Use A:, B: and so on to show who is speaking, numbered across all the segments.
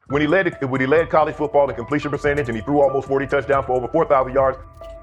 A: when he led college football in completion percentage and he threw almost 40 touchdowns for over 4,000 yards.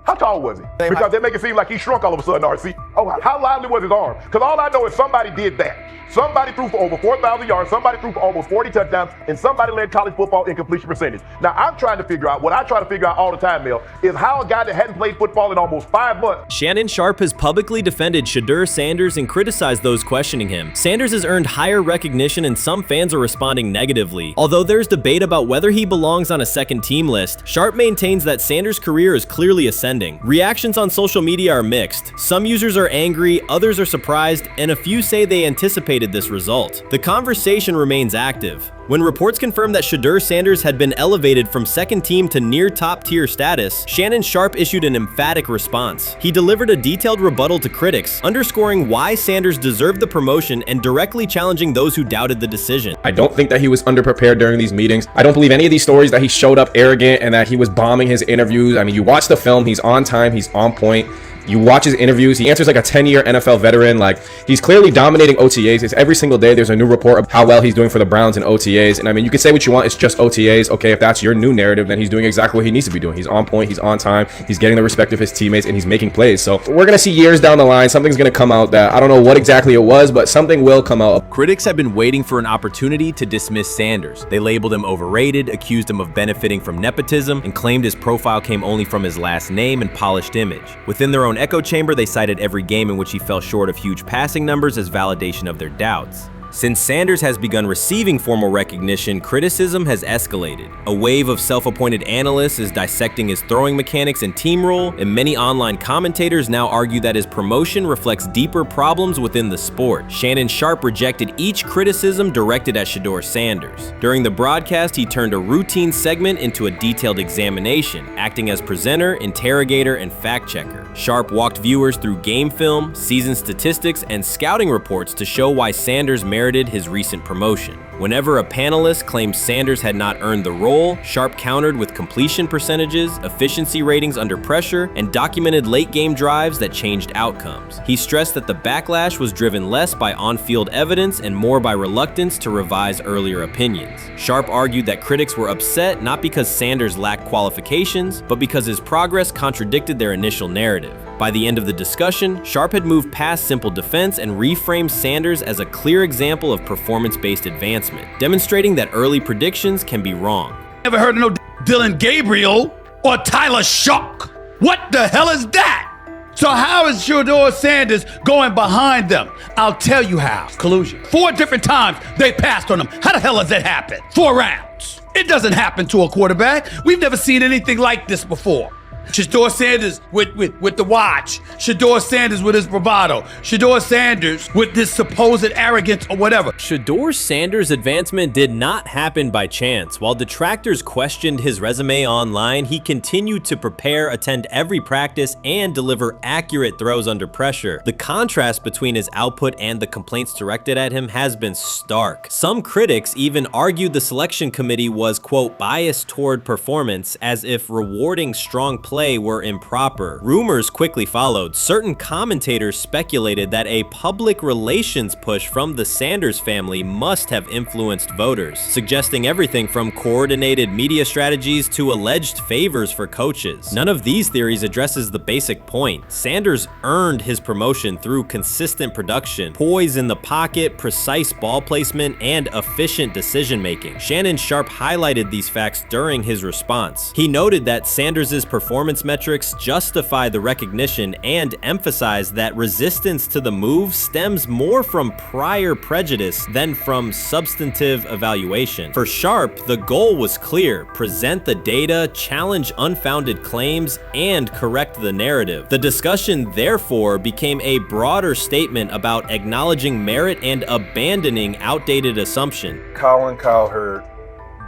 A: How tall was he? Because they make it seem like he shrunk all of a sudden, RC. Oh, how lively was his arm? Because all I know is somebody did that. Somebody threw for over 4,000 yards, somebody threw for almost 40 touchdowns, and somebody led college football in completion percentage. Now, I'm trying to figure out, what I try to figure out all the time, Mel, is how a guy that hadn't played football in almost 5 months.
B: Shannon Sharpe has publicly defended Shedeur Sanders and criticized those questioning him. Sanders has earned higher recognition and some fans are responding negatively. Although there's debate about whether he belongs on a second team list, Sharpe maintains that Sanders' career is clearly ascending. Reactions on social media are mixed. Some users are angry, others are surprised, and a few say they anticipated this result. The conversation remains active. When reports confirmed that Shedeur Sanders had been elevated from second team to near top tier status, Shannon Sharpe issued an emphatic response. He delivered a detailed rebuttal to critics, underscoring why Sanders deserved the promotion and directly challenging those who doubted the decision.
C: I don't think that he was underprepared during these meetings. I don't believe any of these stories that he showed up arrogant and that he was bombing his interviews. I mean, you watch the film, he's on time, he's on point. You watch his interviews, he answers like a 10-year NFL veteran. Like, he's clearly dominating OTAs. It's every single day there's a new report of how well he's doing for the Browns in OTAs. And I mean, you can say what you want, it's just OTAs. Okay, if that's your new narrative, then he's doing exactly what he needs to be doing. He's on point, he's on time, he's getting the respect of his teammates, and he's making plays. So we're gonna see years down the line, something's gonna come out that I don't know what exactly it was, but something will come out.
D: Critics have been waiting for an opportunity to dismiss Sanders. They labeled him overrated, accused him of benefiting from nepotism, and claimed his profile came only from his last name and polished image. Within their own echo chamber, they cited every game in which he fell short of huge passing numbers as validation of their doubts. Since Sanders has begun receiving formal recognition, criticism has escalated. A wave of self-appointed analysts is dissecting his throwing mechanics and team role, and many online commentators now argue that his promotion reflects deeper problems within the sport. Shannon Sharpe rejected each criticism directed at Shedeur Sanders. During the broadcast, he turned a routine segment into a detailed examination, acting as presenter, interrogator, and fact-checker. Sharpe walked viewers through game film, season statistics, and scouting reports to show why Sanders merited his recent promotion. Whenever a panelist claimed Sanders had not earned the role, Sharpe countered with completion percentages, efficiency ratings under pressure, and documented late-game drives that changed outcomes. He stressed that the backlash was driven less by on-field evidence and more by reluctance to revise earlier opinions. Sharpe argued that critics were upset not because Sanders lacked qualifications, but because his progress contradicted their initial narrative. By the end of the discussion, Sharpe had moved past simple defense and reframed Sanders as a clear example of performance-based advancement, demonstrating that early predictions can be wrong.
E: Never heard of no Dylan Gabriel or Tyler Shock. What the hell is that? So how is Shedeur Sanders going behind them? I'll tell you how. Collusion. 4 different times they passed on him. How the hell does that happen? 4 rounds. It doesn't happen to a quarterback. We've never seen anything like this before. Shedeur Sanders with the watch. Shedeur Sanders with his bravado. Shedeur Sanders with this supposed arrogance or whatever.
B: Shedeur Sanders' advancement did not happen by chance. While detractors questioned his resume online, he continued to prepare, attend every practice, and deliver accurate throws under pressure. The contrast between his output and the complaints directed at him has been stark. Some critics even argued the selection committee was, quote, biased toward performance, as if rewarding strong play were improper. Rumors quickly followed. Certain commentators speculated that a public relations push from the Sanders family must have influenced voters, suggesting everything from coordinated media strategies to alleged favors for coaches. None of these theories addresses the basic point. Sanders earned his promotion through consistent production, poise in the pocket, precise ball placement, and efficient decision-making. Shannon Sharpe highlighted these facts during his response. He noted that Sanders' performance metrics justify the recognition and emphasize that resistance to the move stems more from prior prejudice than from substantive evaluation. For Sharpe, the goal was clear: present the data, challenge unfounded claims, and correct the narrative. The discussion, therefore, became a broader statement about acknowledging merit and abandoning outdated assumption.
F: Colin Cowherd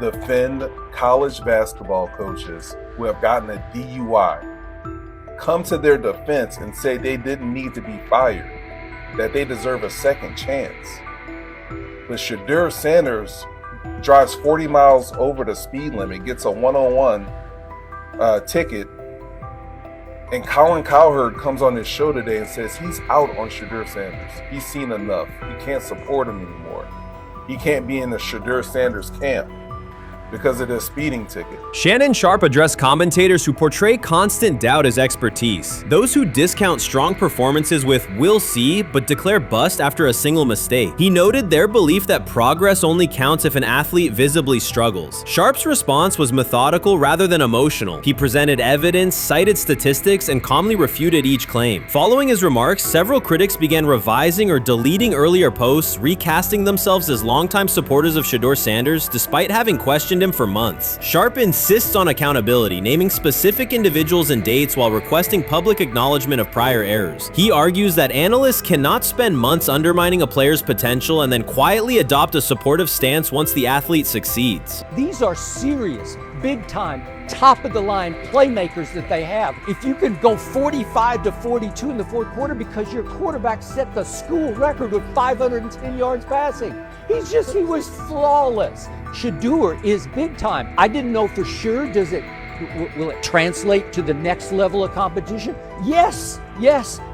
F: defend college basketball coaches who have gotten a DUI, come to their defense and say they didn't need to be fired, that they deserve a second chance. But Shedeur Sanders drives 40 miles over the speed limit, gets a one-on-one ticket, and Colin Cowherd comes on his show today and says he's out on Shedeur Sanders. He's seen enough. He can't support him anymore. He can't be in the Shedeur Sanders camp. because of their speeding ticket.
B: Shannon Sharpe addressed commentators who portray constant doubt as expertise. Those who discount strong performances with "we'll see" but declare bust after a single mistake. He noted their belief that progress only counts if an athlete visibly struggles. Sharpe's response was methodical rather than emotional. He presented evidence, cited statistics, and calmly refuted each claim. Following his remarks, several critics began revising or deleting earlier posts, recasting themselves as longtime supporters of Shedeur Sanders despite having questioned him for months. Sharpe insists on accountability, naming specific individuals and dates while requesting public acknowledgement of prior errors. He argues that analysts cannot spend months undermining a player's potential and then quietly adopt a supportive stance once the athlete succeeds.
G: These are serious, big-time, top-of-the-line playmakers that they have. If you can go 45-42 in the fourth quarter because your quarterback set the school record with 510 yards passing. He was flawless. Shedeur is big time. I didn't know for sure, will it translate to the next level of competition? Yes,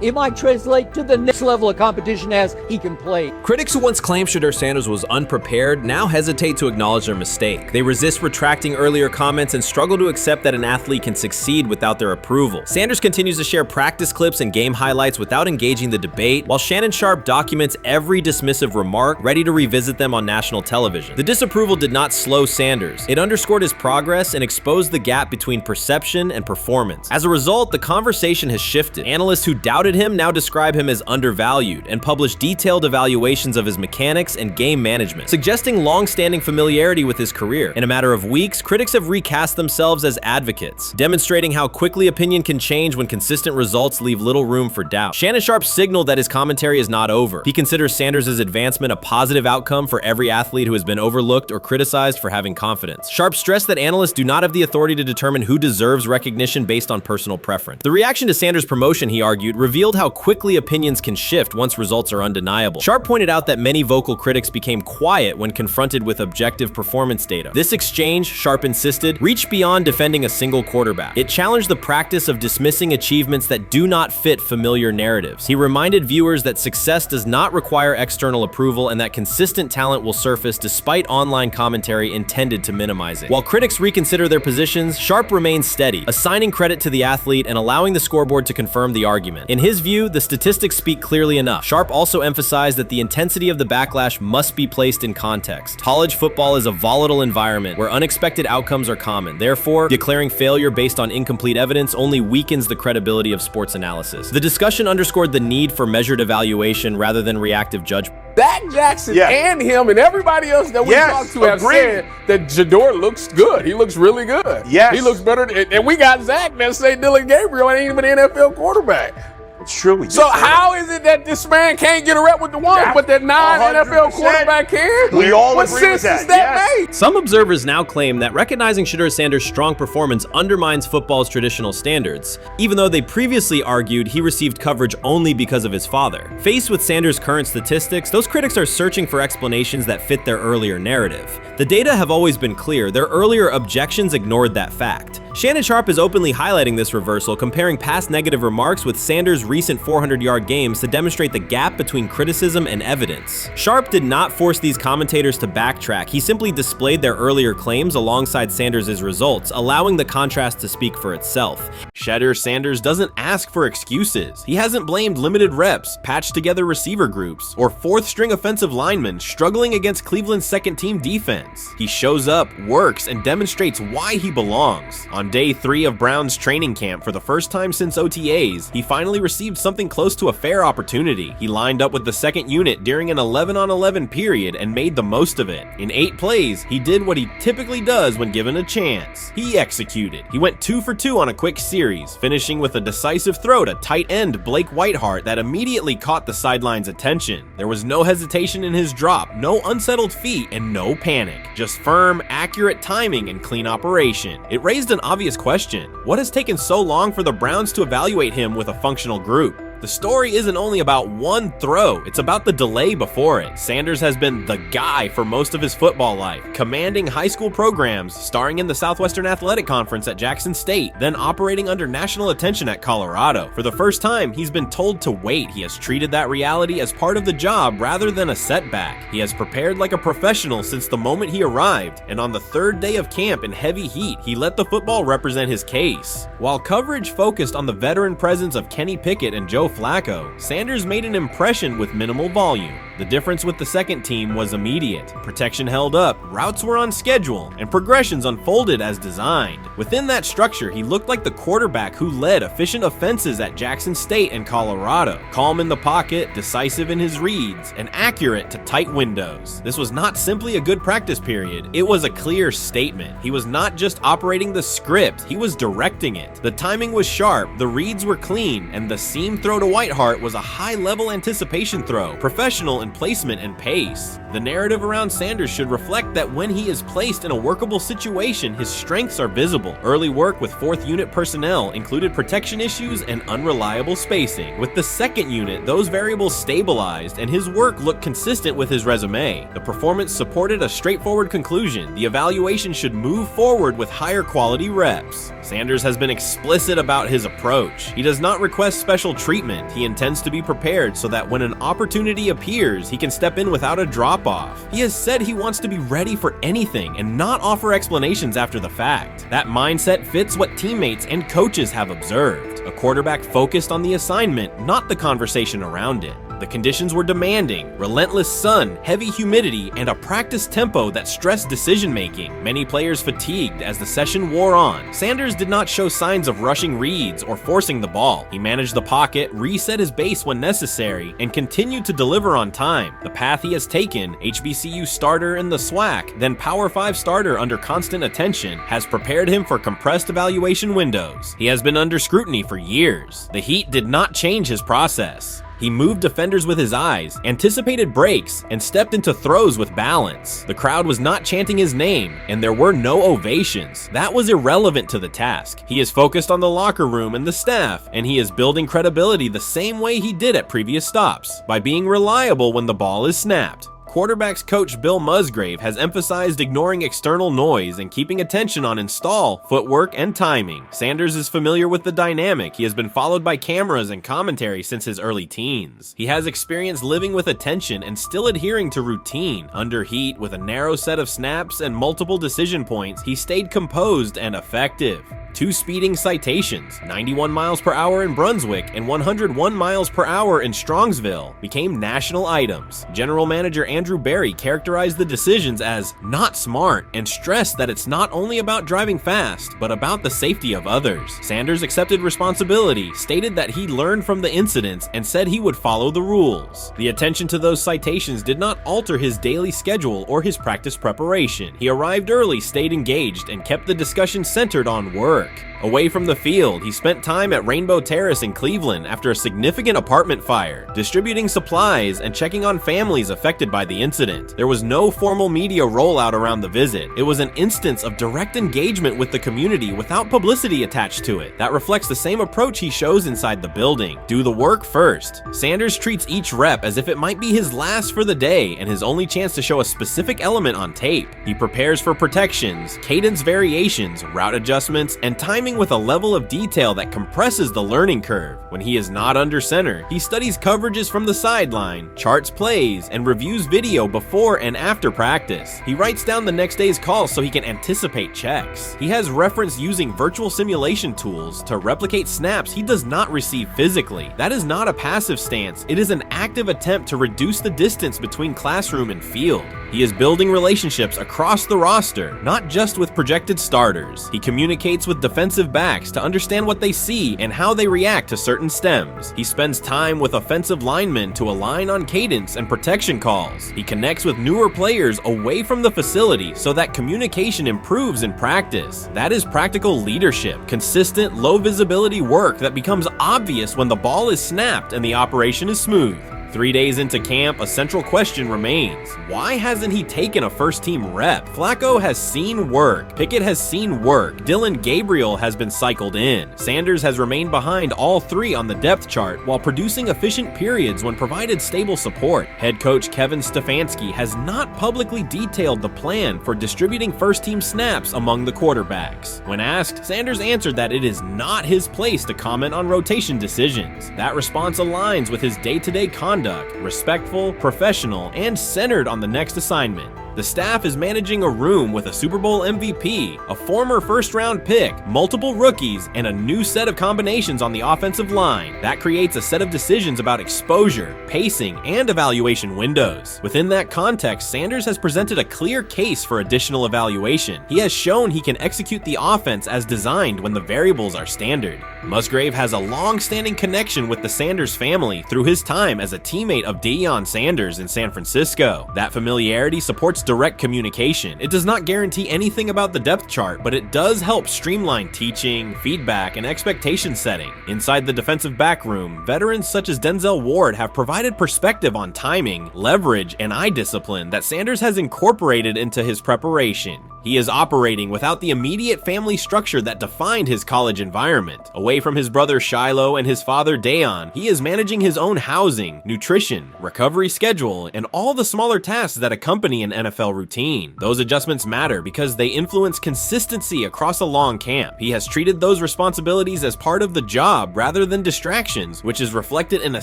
G: it might translate to the next level of competition as he can play.
B: Critics who once claimed Shedeur Sanders was unprepared now hesitate to acknowledge their mistake. They resist retracting earlier comments and struggle to accept that an athlete can succeed without their approval. Sanders continues to share practice clips and game highlights without engaging the debate, while Shannon Sharpe documents every dismissive remark, ready to revisit them on national television. The disapproval did not slow Sanders. It underscored his progress and exposed the gap between perception and performance. As a result, the conversation has shifted. Analysts who doubted him now describe him as undervalued and publish detailed evaluations of his mechanics and game management, suggesting long-standing familiarity with his career. In a matter of weeks, critics have recast themselves as advocates, demonstrating how quickly opinion can change when consistent results leave little room for doubt. Shannon Sharpe signaled that his commentary is not over. He considers Sanders' advancement a positive outcome for every athlete who has been overlooked or criticized for having confidence. Sharpe stressed that analysts do not have the authority to determine who deserves recognition based on personal preference. The reaction to Sanders' promotion, he argued, revealed how quickly opinions can shift once results are undeniable. Sharpe pointed out that many vocal critics became quiet when confronted with objective performance data. This exchange, Sharpe insisted, reached beyond defending a single quarterback. It challenged the practice of dismissing achievements that do not fit familiar narratives. He reminded viewers that success does not require external approval and that consistent talent will surface despite online commentary intended to minimize it. While critics reconsider their positions, Sharpe remains steady, assigning credit to the athlete and allowing the scoreboard to confirm the argument. In his view, the statistics speak clearly enough. Sharpe also emphasized that the intensity of the backlash must be placed in context. College football is a volatile environment where unexpected outcomes are common. Therefore, declaring failure based on incomplete evidence only weakens the credibility of sports analysis. The discussion underscored the need for measured evaluation rather than reactive judgment.
H: Dak Jackson and him and everybody else that we talked to have said that Shedeur looks good. He looks really good.
A: Yes.
H: He looks better. And we got Zach that say Dylan Gabriel ain't even an NFL quarterback.
A: It's true.
H: So how is it that this man can't get a rep with the ones, but that non-NFL quarterback can?
A: We all
H: what
A: agree with
H: sense
A: that.
H: does that make?
B: Some observers now claim that recognizing Shedeur Sanders' strong performance undermines football's traditional standards, even though they previously argued he received coverage only because of his father. Faced with Sanders' current statistics, those critics are searching for explanations that fit their earlier narrative. The data have always been clear. Their earlier objections ignored that fact. Shannon Sharpe is openly highlighting this reversal, comparing past negative remarks with Sanders' recent 400-yard games to demonstrate the gap between criticism and evidence. Sharpe did not force these commentators to backtrack. He simply displayed their earlier claims alongside Sanders' results, allowing the contrast to speak for itself. Shedeur Sanders doesn't ask for excuses. He hasn't blamed limited reps, patched together receiver groups, or fourth-string offensive linemen struggling against Cleveland's second-team defense. He shows up, works, and demonstrates why he belongs. On day 3 of Brown's training camp, for the first time since OTAs, he finally received something close to a fair opportunity. He lined up with the second unit during an 11-on-11 period and made the most of it. In 8 plays, he did what he typically does when given a chance. He executed. He went 2 for 2 on a quick series, finishing with a decisive throw to tight end Blake Whiteheart that immediately caught the sideline's attention. There was no hesitation in his drop, no unsettled feet, and no panic. Just firm, accurate timing and clean operation. It raised an obvious question. What has taken so long for the Browns to evaluate him with a functional group? The story isn't only about one throw, it's about the delay before it. Sanders has been the guy for most of his football life, commanding high school programs, starring in the Southwestern Athletic Conference at Jackson State, then operating under national attention at Colorado. For the first time, he's been told to wait. He has treated that reality as part of the job rather than a setback. He has prepared like a professional since the moment he arrived, and on the third day of camp in heavy heat, he let the football represent his case. While coverage focused on the veteran presence of Kenny Pickett and Joe Flacco, Sanders made an impression with minimal volume. The difference with the second team was immediate. Protection held up, routes were on schedule, and progressions unfolded as designed. Within that structure, he looked like the quarterback who led efficient offenses at Jackson State and Colorado. Calm in the pocket, decisive in his reads, and accurate to tight windows. This was not simply a good practice period, it was a clear statement. He was not just operating the script, he was directing it. The timing was sharp, the reads were clean, and the seam throw to Whiteheart was a high-level anticipation throw, professional in placement and pace. The narrative around Sanders should reflect that when he is placed in a workable situation, his strengths are visible. Early work with 4th unit personnel included protection issues and unreliable spacing. With the 2nd unit, those variables stabilized and his work looked consistent with his resume. The performance supported a straightforward conclusion. The evaluation should move forward with higher quality reps. Sanders has been explicit about his approach. He does not request special treatment. He intends to be prepared so that when an opportunity appears, he can step in without a drop-off. He has said he wants to be ready for anything and not offer explanations after the fact. That mindset fits what teammates and coaches have observed. A quarterback focused on the assignment, not the conversation around it. The conditions were demanding: relentless sun, heavy humidity, and a practice tempo that stressed decision-making. Many players fatigued as the session wore on. Sanders did not show signs of rushing reads or forcing the ball. He managed the pocket, reset his base when necessary, and continued to deliver on time. The path he has taken, HBCU starter in the SWAC, then Power 5 starter under constant attention, has prepared him for compressed evaluation windows. He has been under scrutiny for years. The heat did not change his process. He moved defenders with his eyes, anticipated breaks, and stepped into throws with balance. The crowd was not chanting his name, and there were no ovations. That was irrelevant to the task. He is focused on the locker room and the staff, and he is building credibility the same way he did at previous stops, by being reliable when the ball is snapped. Quarterbacks coach Bill Musgrave has emphasized ignoring external noise and keeping attention on install, footwork, and timing. Sanders is familiar with the dynamic. He has been followed by cameras and commentary since his early teens. He has experience living with attention and still adhering to routine. Under heat, with a narrow set of snaps and multiple decision points, he stayed composed and effective. 2 speeding citations, 91 miles per hour in Brunswick and 101 miles per hour in Strongsville, became national items. General Manager Andrew Berry characterized the decisions as not smart and stressed that it's not only about driving fast, but about the safety of others. Sanders accepted responsibility, stated that he learned from the incidents, and said he would follow the rules. The attention to those citations did not alter his daily schedule or his practice preparation. He arrived early, stayed engaged, and kept the discussion centered on work. Away from the field, he spent time at Rainbow Terrace in Cleveland after a significant apartment fire, distributing supplies and checking on families affected by the incident. There was no formal media rollout around the visit. It was an instance of direct engagement with the community without publicity attached to it. That reflects the same approach he shows inside the building. Do the work first. Sanders treats each rep as if it might be his last for the day and his only chance to show a specific element on tape. He prepares for protections, cadence variations, route adjustments, and timing with a level of detail that compresses the learning curve. When he is not under center, he studies coverages from the sideline, charts plays, and reviews video before and after practice. He writes down the next day's calls so he can anticipate checks. He has referenced using virtual simulation tools to replicate snaps he does not receive physically. That is not a passive stance, it is an active attempt to reduce the distance between classroom and field. He is building relationships across the roster, not just with projected starters. He communicates with defensive backs to understand what they see and how they react to certain stems. He spends time with offensive linemen to align on cadence and protection calls. He connects with newer players away from the facility so that communication improves in practice. That is practical leadership, consistent, low visibility work that becomes obvious when the ball is snapped and the operation is smooth. 3 days into camp, a central question remains. Why hasn't he taken a first-team rep? Flacco has seen work. Pickett has seen work. Dillon Gabriel has been cycled in. Sanders has remained behind all three on the depth chart while producing efficient periods when provided stable support. Head coach Kevin Stefanski has not publicly detailed the plan for distributing first-team snaps among the quarterbacks. When asked, Sanders answered that it is not his place to comment on rotation decisions. That response aligns with his day-to-day conduct, respectful, professional, and centered on the next assignment. The staff is managing a room with a Super Bowl MVP, a former first-round pick, multiple rookies, and a new set of combinations on the offensive line. That creates a set of decisions about exposure, pacing, and evaluation windows. Within that context, Sanders has presented a clear case for additional evaluation. He has shown he can execute the offense as designed when the variables are standard. Musgrave has a long-standing connection with the Sanders family through his time as a teammate of Deion Sanders in San Francisco. That familiarity supports direct communication. It does not guarantee anything about the depth chart, but it does help streamline teaching, feedback, and expectation setting. Inside the defensive back room, veterans such as Denzel Ward have provided perspective on timing, leverage, and eye discipline that Sanders has incorporated into his preparation. He is operating without the immediate family structure that defined his college environment. Away from his brother Shiloh and his father Deion, he is managing his own housing, nutrition, recovery schedule, and all the smaller tasks that accompany an NFL routine. Those adjustments matter because they influence consistency across a long camp. He has treated those responsibilities as part of the job rather than distractions, which is reflected in a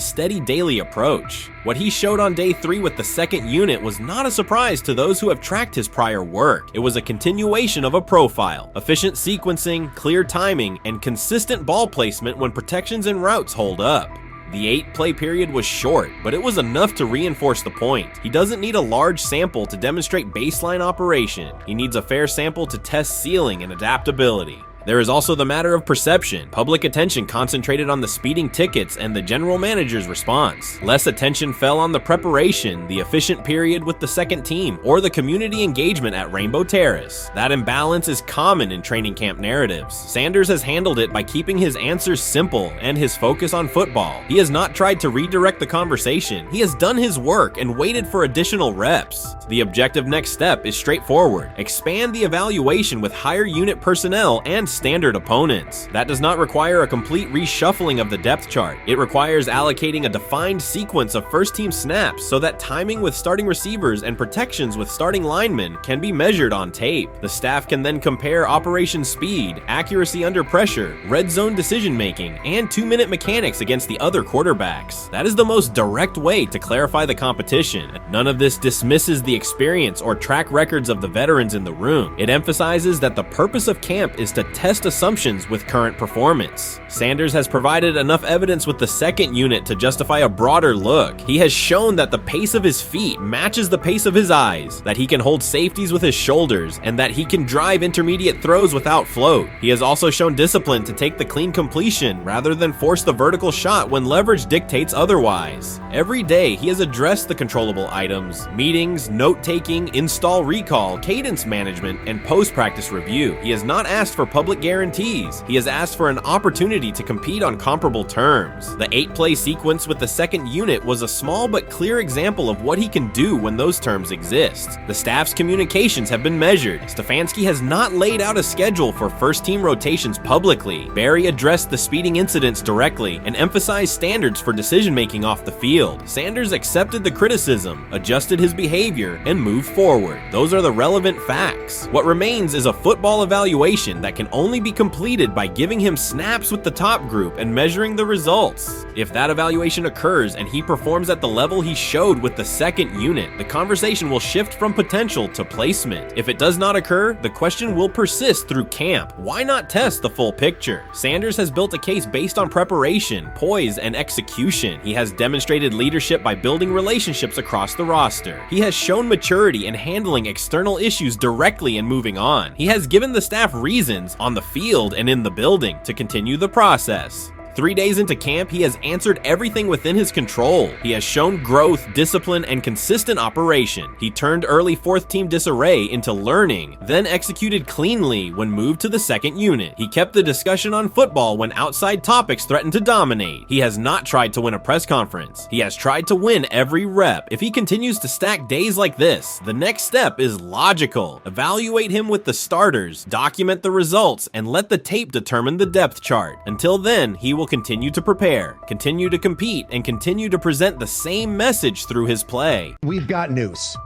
B: steady daily approach. What he showed on day 3 with the second unit was not a surprise to those who have tracked his prior work. It was a continuation of a profile: efficient sequencing, clear timing, and consistent ball placement when protections and routes hold up. The 8-play period was short, but it was enough to reinforce the point. He doesn't need a large sample to demonstrate baseline operation. He needs a fair sample to test ceiling and adaptability. There is also the matter of perception. Public attention concentrated on the speeding tickets and the general manager's response. Less attention fell on the preparation, the efficient period with the second team, or the community engagement at Rainbow Terrace. That imbalance is common in training camp narratives. Sanders has handled it by keeping his answers simple and his focus on football. He has not tried to redirect the conversation. He has done his work and waited for additional reps. The objective next step is straightforward: expand the evaluation with higher unit personnel and standard opponents. That does not require a complete reshuffling of the depth chart. It requires allocating a defined sequence of first-team snaps so that timing with starting receivers and protections with starting linemen can be measured on tape. The staff can then compare operation speed, accuracy under pressure, red zone decision-making, and 2-minute mechanics against the other quarterbacks. That is the most direct way to clarify the competition. None of this dismisses the experience or track records of the veterans in the room. It emphasizes that the purpose of camp is to test assumptions with current performance. Sanders has provided enough evidence with the second unit to justify a broader look. He has shown that the pace of his feet matches the pace of his eyes, that he can hold safeties with his shoulders, and that he can drive intermediate throws without float. He has also shown discipline to take the clean completion rather than force the vertical shot when leverage dictates otherwise. Every day, he has addressed the controllable items: meetings, note-taking, install recall, cadence management, and post-practice review. He has not asked for public guarantees. He has asked for an opportunity to compete on comparable terms. The 8-play sequence with the second unit was a small but clear example of what he can do when those terms exist. The staff's communications have been measured. Stefanski has not laid out a schedule for first-team rotations publicly. Barry addressed the speeding incidents directly and emphasized standards for decision-making off the field. Sanders accepted the criticism, adjusted his behavior, and moved forward. Those are the relevant facts. What remains is a football evaluation that can only be completed by giving him snaps with the top group and measuring the results. If that evaluation occurs and he performs at the level he showed with the second unit, the conversation will shift from potential to placement. If it does not occur, the question will persist through camp. Why not test the full picture? Sanders has built a case based on preparation, poise, and execution. He has demonstrated leadership by building relationships across the roster. He has shown maturity in handling external issues directly and moving on. He has given the staff reasons on the field and in the building to continue the process.
D: 3 days into camp, he has answered everything within his control. He has shown growth, discipline, and consistent operation. He turned early fourth-team disarray into learning, then executed cleanly when moved to the second unit. He kept the discussion on football when outside topics threatened to dominate. He has not tried to win a press conference. He has tried to win every rep. If he continues to stack days like this, the next step is logical. Evaluate him with the starters, document the results, and let the tape determine the depth chart. Until then, he will continue to prepare, continue to compete, and continue to present the same message through his play.
I: We've got news.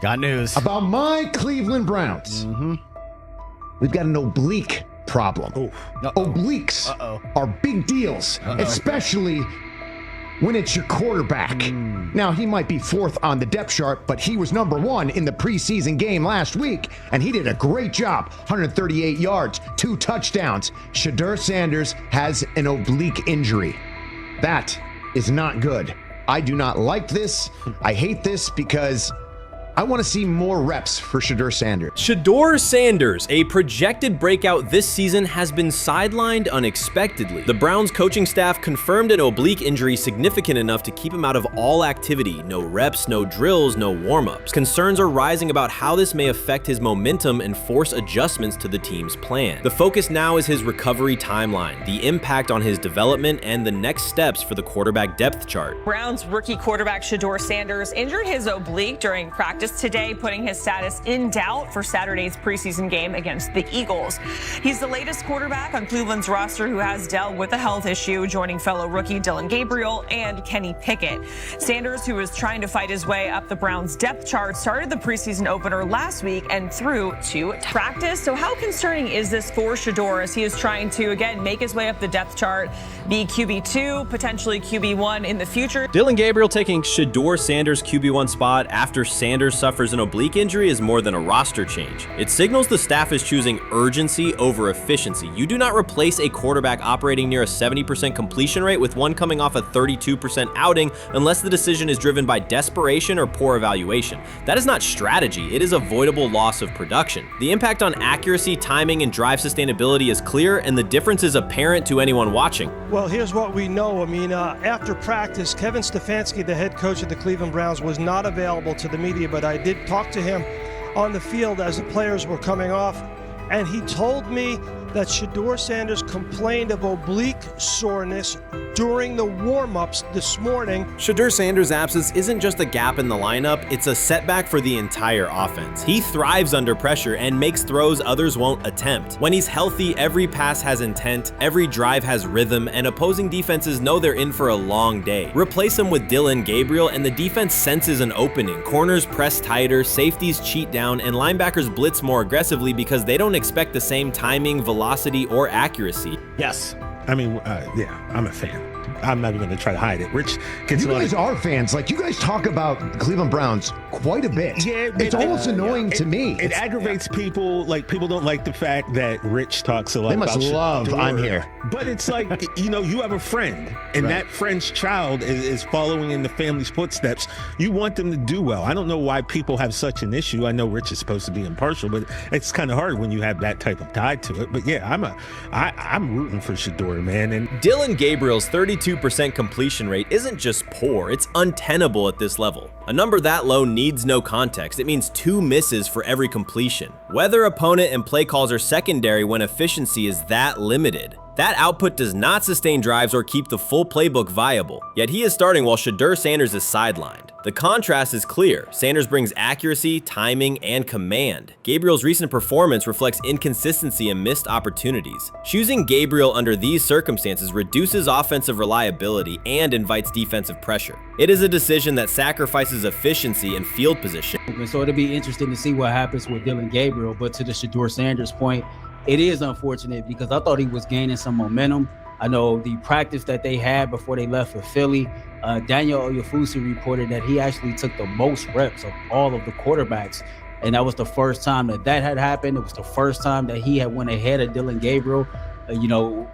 J: Got news.
I: About my Cleveland Browns. We've got an oblique problem. Obliques are big deals, especially when it's your quarterback. Now, he might be fourth on the depth chart, but he was number one in the preseason game last week, and he did a great job. 138 yards, 2 touchdowns. Shedeur Sanders has an oblique injury. That is not good. I do not like this. I hate this because I want to see more reps for Shedeur Sanders.
B: Shedeur Sanders, a projected breakout this season, has been sidelined unexpectedly. The Browns coaching staff confirmed an oblique injury significant enough to keep him out of all activity. No reps, no drills, no warm-ups. Concerns are rising about how this may affect his momentum and force adjustments to the team's plan. The focus now is his recovery timeline, the impact on his development, and the next steps for the quarterback depth chart.
K: Browns rookie quarterback Shedeur Sanders injured his oblique during practice today, putting his status in doubt for Saturday's preseason game against the Eagles. He's the latest quarterback on Cleveland's roster who has dealt with a health issue, joining fellow rookie Dillon Gabriel and Kenny Pickett. Sanders, who is trying to fight his way up the Browns' depth chart, started the preseason opener last week and threw 2 practice. So how concerning is this for Shedeur as he is trying to, again, make his way up the depth chart, be QB2, potentially QB1 in the future?
B: Dillon Gabriel taking Shedeur Sanders' QB1 spot after Sanders suffers an oblique injury is more than a roster change. It signals the staff is choosing urgency over efficiency. You do not replace a quarterback operating near a 70% completion rate with one coming off a 32% outing unless the decision is driven by desperation or poor evaluation. That is not strategy, it is avoidable loss of production. The impact on accuracy, timing, and drive sustainability is clear, and the difference is apparent to anyone watching.
L: Well, here's what we know. I mean, after practice, Kevin Stefanski, the head coach of the Cleveland Browns, was not available to the media, but I did talk to him on the field as the players were coming off, and he told me that Shedeur Sanders complained of oblique soreness during the warm-ups this morning.
B: Shedeur Sanders' absence isn't just a gap in the lineup, it's a setback for the entire offense. He thrives under pressure and makes throws others won't attempt. When he's healthy, every pass has intent, every drive has rhythm, and opposing defenses know they're in for a long day. Replace him with Dillon Gabriel and the defense senses an opening. Corners press tighter, safeties cheat down, and linebackers blitz more aggressively because they don't expect the same timing, velocity, or accuracy.
J: Yes. I mean, yeah, I'm a fan. I'm not even going to try to hide it. Rich gets
I: You guys are fans. Like, you guys talk about the Cleveland Browns quite a bit.
J: Yeah,
I: it's almost annoying to me.
J: It aggravates people. Like, people don't like the fact that Rich talks a lot about
I: They must love
J: Shedeur.
I: I'm here.
J: But it's like, you know, you have a friend, and that friend's child is following in the family's footsteps. You want them to do well. I don't know why people have such an issue. I know Rich is supposed to be impartial, but it's kind of hard when you have that type of tie to it. But yeah, I'm rooting for Shedeur, man. And
B: Dillon Gabriel's 32% completion rate isn't just poor, it's untenable at this level. A number that low needs no context. It means 2 misses for every completion. Weather, opponent, and play calls are secondary when efficiency is that limited. That output does not sustain drives or keep the full playbook viable, yet he is starting while Shedeur Sanders is sidelined. The contrast is clear. Sanders brings accuracy, timing, and command. Gabriel's recent performance reflects inconsistency and missed opportunities. Choosing Gabriel under these circumstances reduces offensive reliability and invites defensive pressure. It is a decision that sacrifices efficiency and field position.
M: So it'll be interesting to see what happens with Dillon Gabriel, but to the Shedeur Sanders point, it is unfortunate because I thought he was gaining some momentum. I know the practice that they had before they left for Philly, Daniel Oyefusi reported that he actually took the most reps of all of the quarterbacks. And that was the first time that had happened. It was the first time that he had went ahead of Dillon Gabriel,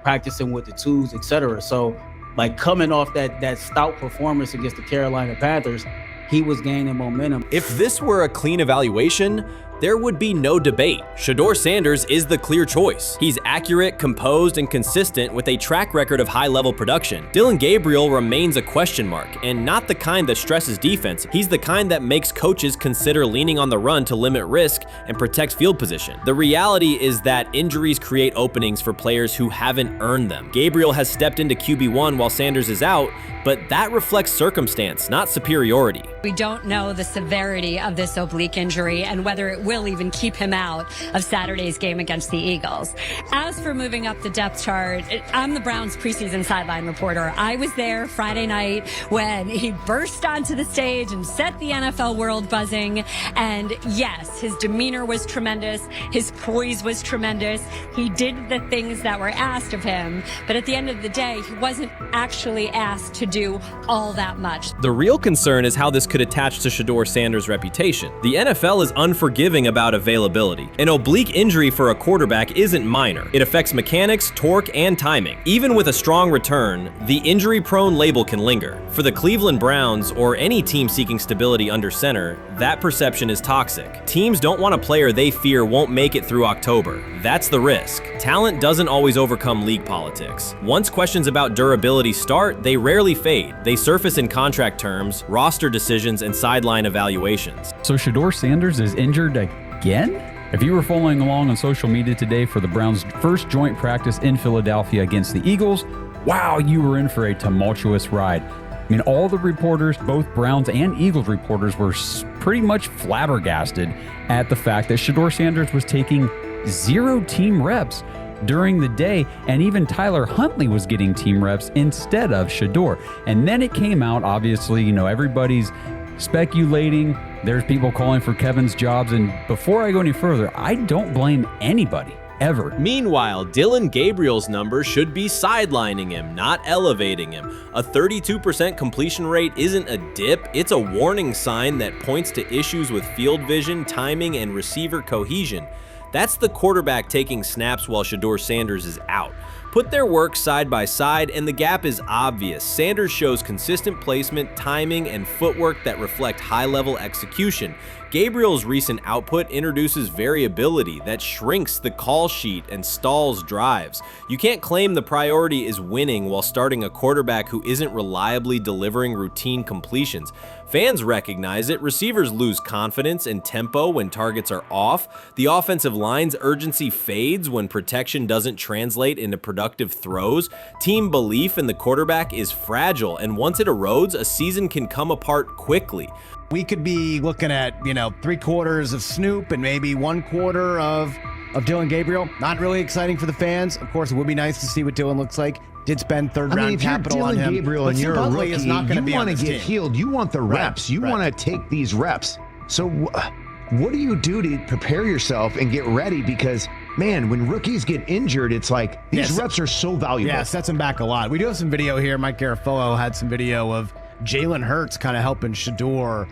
M: practicing with the twos, etc. So like coming off that stout performance against the Carolina Panthers, he was gaining momentum.
B: If this were a clean evaluation, there would be no debate. Shedeur Sanders is the clear choice. He's accurate, composed, and consistent with a track record of high-level production. Dillon Gabriel remains a question mark, and not the kind that stresses defense. He's the kind that makes coaches consider leaning on the run to limit risk and protect field position. The reality is that injuries create openings for players who haven't earned them. Gabriel has stepped into QB1 while Sanders is out, but that reflects circumstance, not superiority.
N: We don't know the severity of this oblique injury and whether it will even keep him out of Saturday's game against the Eagles. As for moving up the depth chart, I'm the Browns preseason sideline reporter. I was there Friday night when he burst onto the stage and set the NFL world buzzing. And yes, his demeanor was tremendous. His poise was tremendous. He did the things that were asked of him. But at the end of the day, he wasn't actually asked to do all that much.
B: The real concern is how this could attach to Shedeur Sanders' reputation. The NFL is unforgiving about availability. An oblique injury for a quarterback isn't minor. It affects mechanics, torque, and timing. Even with a strong return, the injury-prone label can linger. For the Cleveland Browns, or any team seeking stability under center, that perception is toxic. Teams don't want a player they fear won't make it through October. That's the risk. Talent doesn't always overcome league politics. Once questions about durability start, they rarely fade. They surface in contract terms, roster decisions, and sideline evaluations.
O: So Shedeur Sanders is injured again? If you were following along on social media today for the Browns' first joint practice in Philadelphia against the Eagles, wow, you were in for a tumultuous ride. I mean, all the reporters, both Browns and Eagles reporters, were pretty much flabbergasted at the fact that Shedeur Sanders was taking 0 team reps during the day, and even Tyler Huntley was getting team reps instead of Shedeur. And then it came out, obviously, everybody's speculating. There's people calling for Kevin's jobs, and before I go any further, I don't blame anybody, ever.
B: Meanwhile, Dillon Gabriel's numbers should be sidelining him, not elevating him. A 32% completion rate isn't a dip, it's a warning sign that points to issues with field vision, timing, and receiver cohesion. That's the quarterback taking snaps while Shedeur Sanders is out. Put their work side by side and the gap is obvious. Sanders shows consistent placement, timing, and footwork that reflect high-level execution. Gabriel's recent output introduces variability that shrinks the call sheet and stalls drives. You can't claim the priority is winning while starting a quarterback who isn't reliably delivering routine completions. Fans recognize it, receivers lose confidence and tempo when targets are off, the offensive line's urgency fades when protection doesn't translate into productive throws, team belief in the quarterback is fragile, and once it erodes, a season can come apart quickly.
P: We could be looking at, 3/4 of Snoop and maybe 1/4 of Dillon Gabriel. Not really exciting for the fans. Of course, it would be nice to see what Dillon looks like. Did spend third-round capital on him.
I: If you're Dillon Gabriel and you're a rookie,
P: is not
I: you want to get healed. You want the reps. You want to take these reps. So what do you do to prepare yourself and get ready? Because, man, when rookies get injured, it's like these reps are so valuable.
P: Yeah, sets them back a lot. We do have some video here. Mike Garafolo had some video of Jalen Hurts kind of helping Shedeur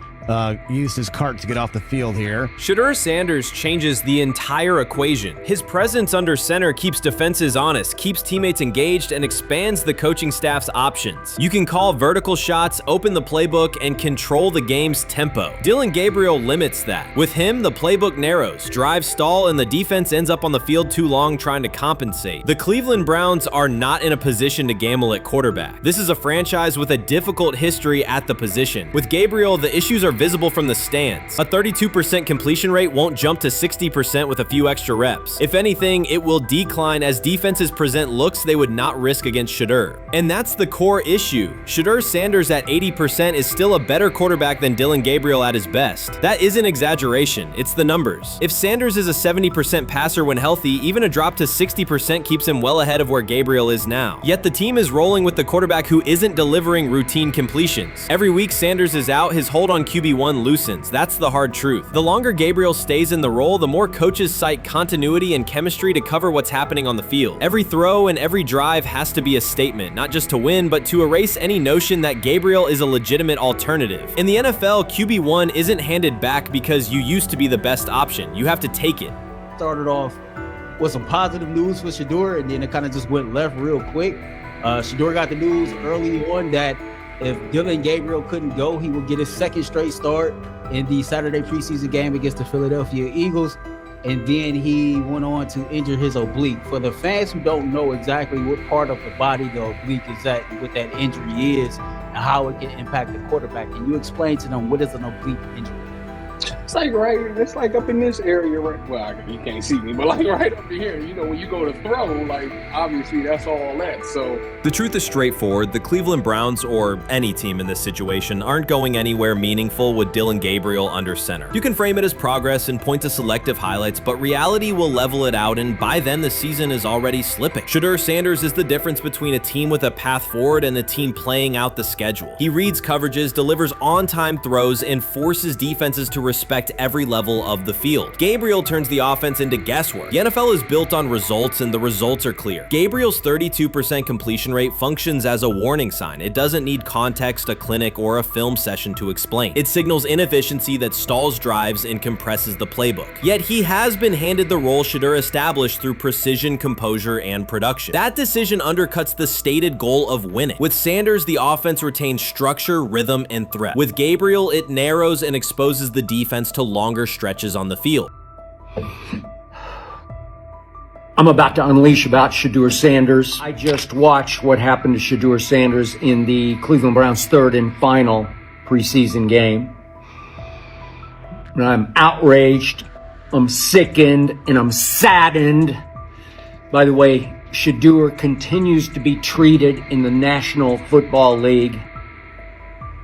P: use his cart to get off the field here.
B: Shedeur Sanders changes the entire equation. His presence under center keeps defenses honest, keeps teammates engaged, and expands the coaching staff's options. You can call vertical shots, open the playbook, and control the game's tempo. Dillon Gabriel limits that. With him, the playbook narrows, drives stall, and the defense ends up on the field too long trying to compensate. The Cleveland Browns are not in a position to gamble at quarterback. This is a franchise with a difficult history at the position. With Gabriel, the issues are visible from the stands. A 32% completion rate won't jump to 60% with a few extra reps. If anything, it will decline as defenses present looks they would not risk against Shedeur. And that's the core issue. Shedeur Sanders at 80% is still a better quarterback than Dillon Gabriel at his best. That isn't exaggeration, it's the numbers. If Sanders is a 70% passer when healthy, even a drop to 60% keeps him well ahead of where Gabriel is now. Yet the team is rolling with the quarterback who isn't delivering routine completions. Every week Sanders is out, his hold on QB1 loosens. That's the hard truth. The longer Gabriel stays in the role, the more coaches cite continuity and chemistry to cover what's happening on the field. Every throw and every drive has to be a statement, not just to win, but to erase any notion that Gabriel is a legitimate alternative. In the NFL, QB1 isn't handed back because you used to be the best option. You have to take it.
M: Started off with some positive news for Shedeur, and then it kind of just went left real quick. Shedeur got the news early on that if Dillon Gabriel couldn't go, he would get his second straight start in the Saturday preseason game against the Philadelphia Eagles, and then he went on to injure his oblique. For the fans who don't know exactly what part of the body the oblique is at and what that injury is and how it can impact the quarterback, can you explain to them what is an oblique injury?
H: It's like up in this area, right? Well, you can't see me, but like right up in here, when you go to throw, like obviously that's all that. So
B: the truth is straightforward. The Cleveland Browns, or any team in this situation, aren't going anywhere meaningful with Dillon Gabriel under center. You can frame it as progress and point to selective highlights, but reality will level it out, and by then the season is already slipping. Shedeur Sanders is the difference between a team with a path forward and a team playing out the schedule. He reads coverages, delivers on-time throws, and forces defenses to respect every level of the field. Gabriel turns the offense into guesswork. The NFL is built on results, and the results are clear. Gabriel's 32% completion rate functions as a warning sign. It doesn't need context, a clinic, or a film session to explain. It signals inefficiency that stalls drives and compresses the playbook. Yet he has been handed the role Shedeur established through precision, composure, and production. That decision undercuts the stated goal of winning. With Sanders, the offense retains structure, rhythm, and threat. With Gabriel, it narrows and exposes the defense to longer stretches on the field.
G: I'm about to unleash about Shedeur Sanders. I just watched what happened to Shedeur Sanders in the Cleveland Browns' third and final preseason game. And I'm outraged, I'm sickened, and I'm saddened. By the way, Shedeur continues to be treated in the National Football League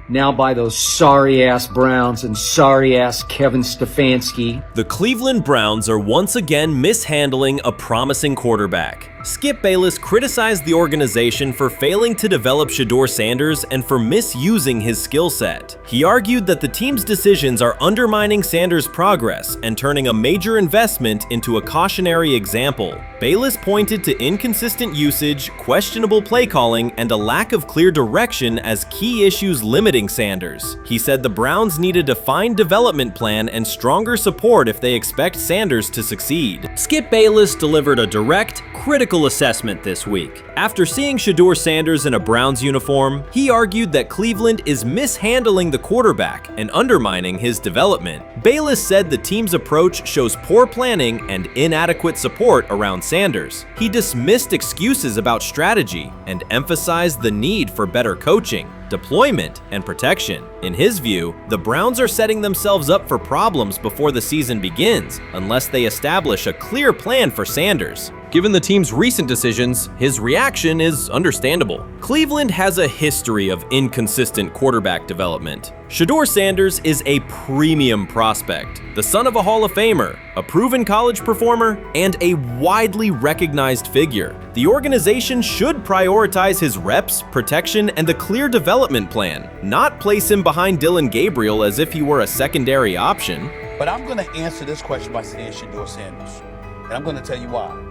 G: now by those sorry-ass Browns and sorry-ass Kevin Stefanski.
B: The Cleveland Browns are once again mishandling a promising quarterback. Skip Bayless criticized the organization for failing to develop Shedeur Sanders and for misusing his skill set. He argued that the team's decisions are undermining Sanders' progress and turning a major investment into a cautionary example. Bayless pointed to inconsistent usage, questionable play calling, and a lack of clear direction as key issues limiting Sanders. He said the Browns need a defined development plan and stronger support if they expect Sanders to succeed. Skip Bayless delivered a direct, critical assessment this week. After seeing Shedeur Sanders in a Browns uniform, he argued that Cleveland is mishandling the quarterback and undermining his development. Bayless said the team's approach shows poor planning and inadequate support around Sanders. He dismissed excuses about strategy and emphasized the need for better coaching, deployment, and protection. In his view, the Browns are setting themselves up for problems before the season begins unless they establish a clear plan for Sanders. Given the team's recent decisions, his reaction is understandable. Cleveland has a history of inconsistent quarterback development. Shedeur Sanders is a premium prospect, the son of a Hall of Famer, a proven college performer, and a widely recognized figure. The organization should prioritize his reps, protection, and a clear development plan, not place him behind Dillon Gabriel as if he were a secondary option.
E: But I'm going to answer this question by saying Shedeur Sanders, and I'm going to tell you why.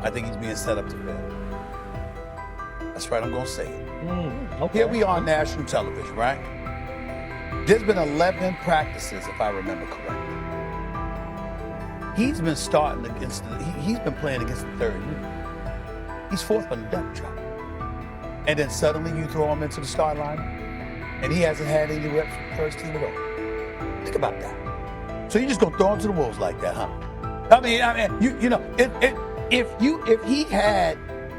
E: I think he's being set up to fail. That's right, I'm going to say it. Okay. Here we are on national television, right? There's been 11 practices, if I remember correctly. He's been starting against, he's been playing against the third unit. He's fourth on the depth chart. And then suddenly you throw him into the start line, and he hasn't had any reps for the first team at all. Think about that. So you're just going to throw him to the wolves like that, huh? I mean, you know, if he had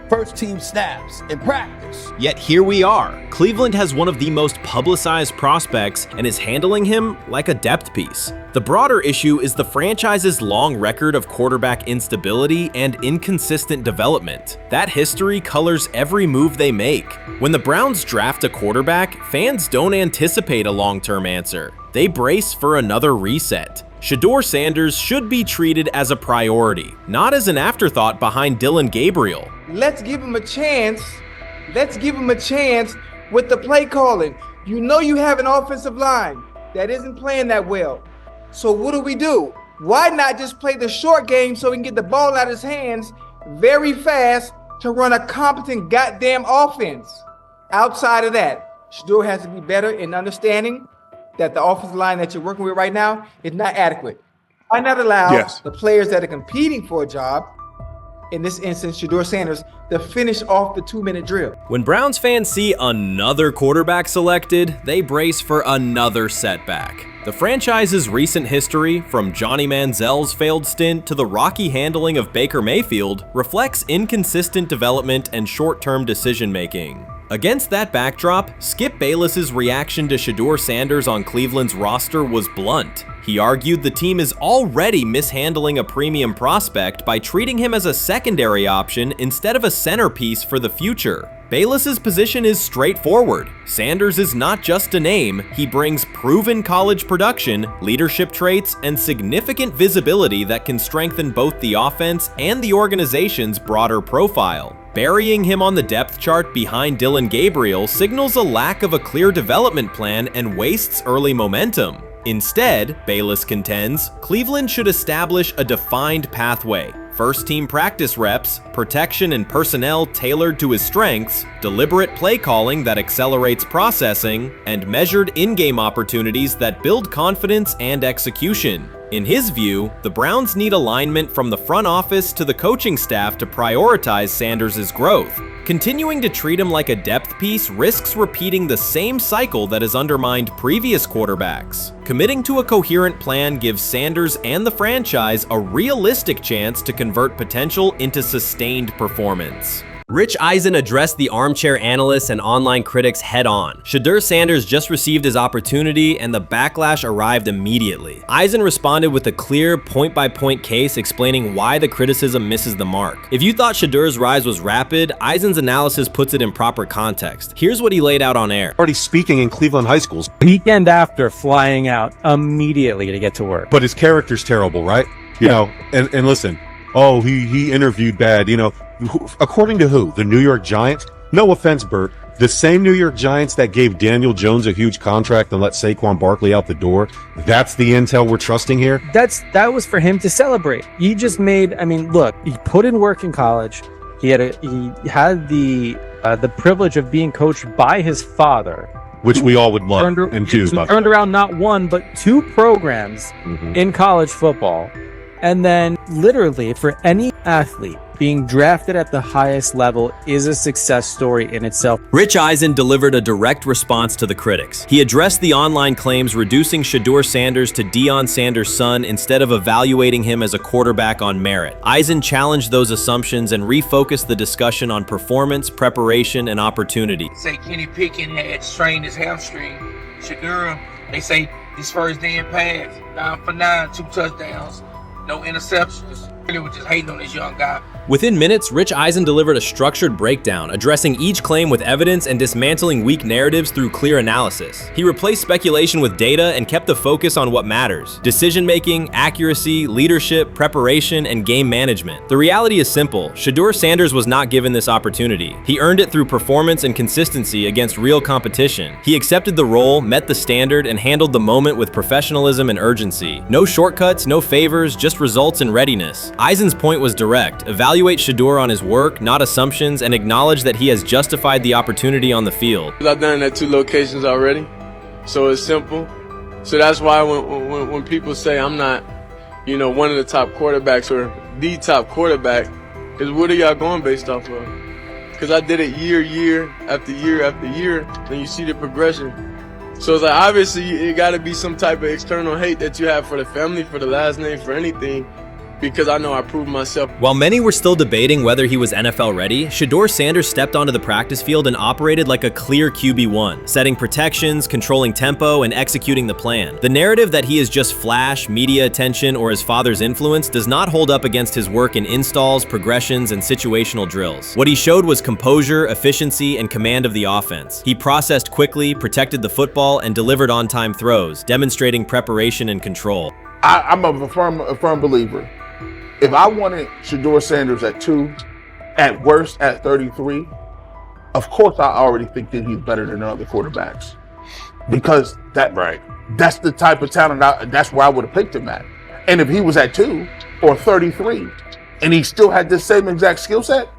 E: first team snaps in practice.
B: Yet here we are. Cleveland has one of the most publicized prospects and is handling him like a depth piece. The broader issue is the franchise's long record of quarterback instability and inconsistent development. That history colors every move they make. When the Browns draft a quarterback, fans don't anticipate a long-term answer. They brace for another reset. Shedeur Sanders should be treated as a priority, not as an afterthought behind Dillon Gabriel.
Q: Let's give him a chance. Let's give him a chance with the play calling. You know you have an offensive line that isn't playing that well. So what do? Why not just play the short game so he can get the ball out of his hands very fast to run a competent goddamn offense? Outside of that, Shedeur has to be better in understanding that the offensive line that you're working with right now is not adequate. Why not allow the players that are competing for a job in this instance, Shedeur Sanders, to finish off the 2-minute drill.
B: When Browns fans see another quarterback selected, they brace for another setback. The franchise's recent history, from Johnny Manziel's failed stint to the rocky handling of Baker Mayfield, reflects inconsistent development and short-term decision-making. Against that backdrop, Skip Bayless's reaction to Shedeur Sanders on Cleveland's roster was blunt. He argued the team is already mishandling a premium prospect by treating him as a secondary option instead of a centerpiece for the future. Bayless's position is straightforward. Sanders is not just a name, he brings proven college production, leadership traits, and significant visibility that can strengthen both the offense and the organization's broader profile. Burying him on the depth chart behind Dillon Gabriel signals a lack of a clear development plan and wastes early momentum. Instead, Bayless contends, Cleveland should establish a defined pathway. First-team practice reps, protection and personnel tailored to his strengths, deliberate play calling that accelerates processing, and measured in-game opportunities that build confidence and execution. In his view, the Browns need alignment from the front office to the coaching staff to prioritize Sanders' growth. Continuing to treat him like a depth piece risks repeating the same cycle that has undermined previous quarterbacks. Committing to a coherent plan gives Sanders and the franchise a realistic chance to convert potential into sustained performance. Rich Eisen addressed the Armchair analysts and online critics head-on. Shedeur Sanders just received his opportunity, and the backlash arrived immediately. Eisen responded with a clear, point-by-point case explaining why the criticism misses the mark. If you thought Shedeur's rise was rapid, Eisen's analysis puts it in proper context. Here's what he laid out on air.
R: Already speaking in Cleveland high schools.
S: Weekend after, flying out immediately to get to work.
R: But his character's terrible, right? You know, and listen, oh, he interviewed bad, you know. According to who? The New York Giants? No offense, Bert. The same New York Giants that gave Daniel Jones a huge contract and let Saquon Barkley out the door. That's the intel we're trusting here?
S: That was for him to celebrate. He just made, I mean, look, he put in work in college. He had the privilege of being coached by his father.
R: Which we all would love and do.
S: Turned around not one, but two programs in college football. And then literally for any athlete, being drafted at the highest level is a success story in itself.
B: Rich Eisen delivered a direct response to the critics. He addressed the online claims reducing Shedeur Sanders to Deion Sanders' son instead of evaluating him as a quarterback on merit. Eisen challenged those assumptions and refocused the discussion on performance, preparation, and opportunity.
T: Say Kenny Pickett had strained his hamstring. Shedeur, they say his first day in pass, 9 for 9, 2 touchdowns, no interceptions. They were just hating on this young guy.
B: Within minutes, Rich Eisen delivered a structured breakdown, addressing each claim with evidence and dismantling weak narratives through clear analysis. He replaced speculation with data and kept the focus on what matters: decision-making, accuracy, leadership, preparation, and game management. The reality is simple. Shedeur Sanders was not given this opportunity. He earned it through performance and consistency against real competition. He accepted the role, met the standard, and handled the moment with professionalism and urgency. No shortcuts, no favors, just results and readiness. Eisen's point was direct. Evaluate Shedeur on his work, not assumptions, and acknowledge that he has justified the opportunity on the field.
U: I've done it at 2 locations already, so it's simple. So that's why when people say I'm not, you know, one of the top quarterbacks or the top quarterback, is what are y'all going based off of? Because I did it year after year after year, and you see the progression. So it's like, obviously it got to be some type of external hate that you have for the family, for the last name, for anything, because I know I proved myself.
B: While many were still debating whether he was NFL ready, Shedeur Sanders stepped onto the practice field and operated like a clear QB1, setting protections, controlling tempo, and executing the plan. The narrative that he is just flash, media attention, or his father's influence does not hold up against his work in installs, progressions, and situational drills. What he showed was composure, efficiency, and command of the offense. He processed quickly, protected the football, and delivered on-time throws, demonstrating preparation and control.
V: I'm a firm believer. If I wanted Shedeur Sanders at 2, at worst at 33, of course I already think that he's better than other quarterbacks. Because that's the type of talent, that's where I would have picked him at. And if he was at 2 or 33, and he still had this same exact skill set,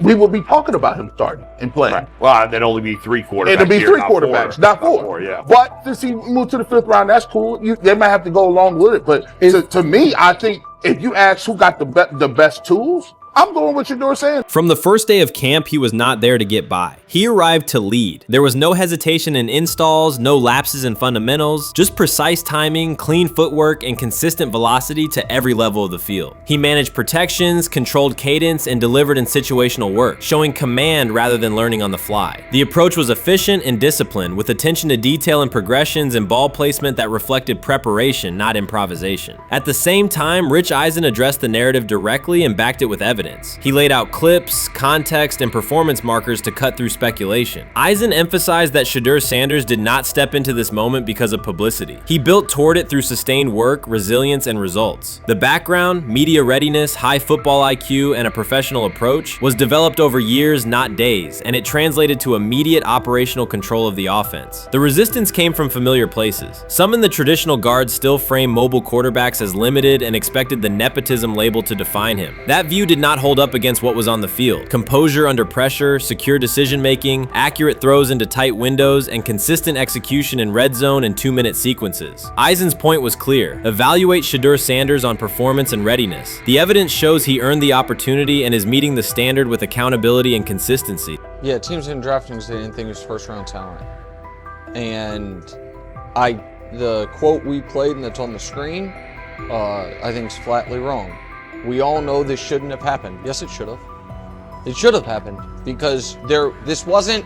V: we would be talking about him starting and playing.
A: Right. Well, there'd only be 3 quarterbacks.
V: It'd be 3 quarterbacks, not 4.
A: Not 4, yeah.
V: But since he moved to the 5th round, that's cool. They might have to go along with it. But to me, I think if you ask who got the best tools, I'm going with Shedeur Sanders.
B: From the first day of camp, he was not there to get by. He arrived to lead. There was no hesitation in installs, no lapses in fundamentals, just precise timing, clean footwork, and consistent velocity to every level of the field. He managed protections, controlled cadence, and delivered in situational work, showing command rather than learning on the fly. The approach was efficient and disciplined, with attention to detail and progressions and ball placement that reflected preparation, not improvisation. At the same time, Rich Eisen addressed the narrative directly and backed it with evidence. He laid out clips, context, and performance markers to cut through speculation. Eisen emphasized that Shedeur Sanders did not step into this moment because of publicity. He built toward it through sustained work, resilience, and results. The background, media readiness, high football IQ, and a professional approach was developed over years, not days, and it translated to immediate operational control of the offense. The resistance came from familiar places. Some in the traditional guard still frame mobile quarterbacks as limited and expected the nepotism label to define him. That view did not hold up against what was on the field. Composure under pressure, secure decision-making, accurate throws into tight windows, and consistent execution in red zone and 2-minute sequences. Eisen's point was clear. Evaluate Shedeur Sanders on performance and readiness. The evidence shows he earned the opportunity and is meeting the standard with accountability and consistency.
C: Yeah, teams didn't draft him because they didn't think he was first-round talent. And the quote we played and that's on the screen, I think is flatly wrong. We all know this shouldn't have happened. Yes, it should have. It should have happened because this wasn't.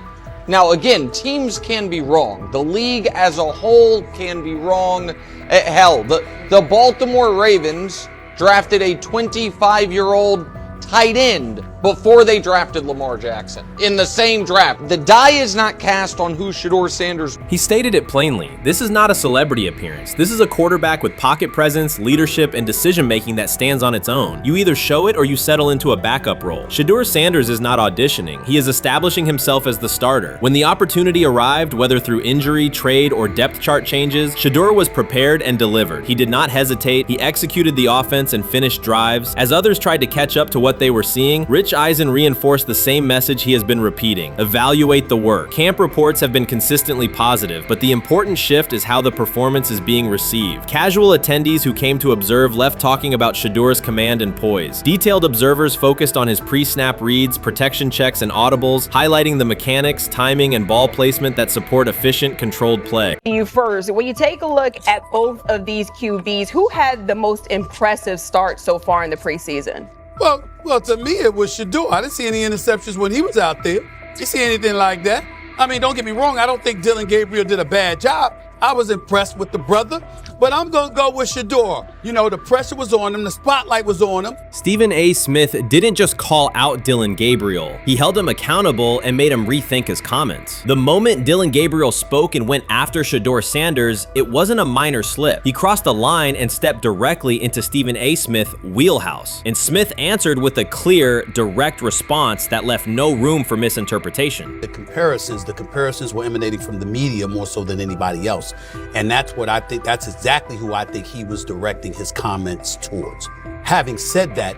C: Now, again, teams can be wrong. The league as a whole can be wrong. Hell, the Baltimore Ravens drafted a 25-year-old tight end before they drafted Lamar Jackson in the same draft. The die is not cast on who Shedeur Sanders.
B: He stated it plainly. This is not a celebrity appearance. This is a quarterback with pocket presence, leadership, and decision-making that stands on its own. You either show it or you settle into a backup role. Shedeur Sanders is not auditioning. He is establishing himself as the starter. When the opportunity arrived, whether through injury, trade, or depth chart changes, Shedeur was prepared and delivered. He did not hesitate. He executed the offense and finished drives. As others tried to catch up to what they were seeing, Rich Eisen reinforced the same message he has been repeating. Evaluate the work. Camp reports have been consistently positive, but the important shift is how the performance is being received. Casual attendees who came to observe left talking about Shedeur's command and poise. Detailed observers focused on his pre-snap reads, protection checks, and audibles, highlighting the mechanics, timing, and ball placement that support efficient, controlled play.
F: You first, when you take a look at both of these QBs, who had the most impressive start so far in the preseason?
E: Well, to me, it was Shedeur. I didn't see any interceptions when he was out there. Didn't see anything like that. I mean, don't get me wrong. I don't think Dillon Gabriel did a bad job. I was impressed with the brother, but I'm going to go with Shedeur. You know, the pressure was on him. The spotlight was on him.
B: Stephen A. Smith didn't just call out Dillon Gabriel. He held him accountable and made him rethink his comments. The moment Dillon Gabriel spoke and went after Shedeur Sanders, it wasn't a minor slip. He crossed the line and stepped directly into Stephen A. Smith's wheelhouse. And Smith answered with a clear, direct response that left no room for misinterpretation.
E: The comparisons were emanating from the media more so than anybody else. And that's what I think, that's exactly who I think he was directing his comments towards. Having said that,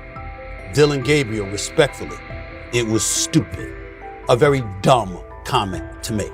E: Dillon Gabriel, respectfully, it was stupid. A very dumb comment to make.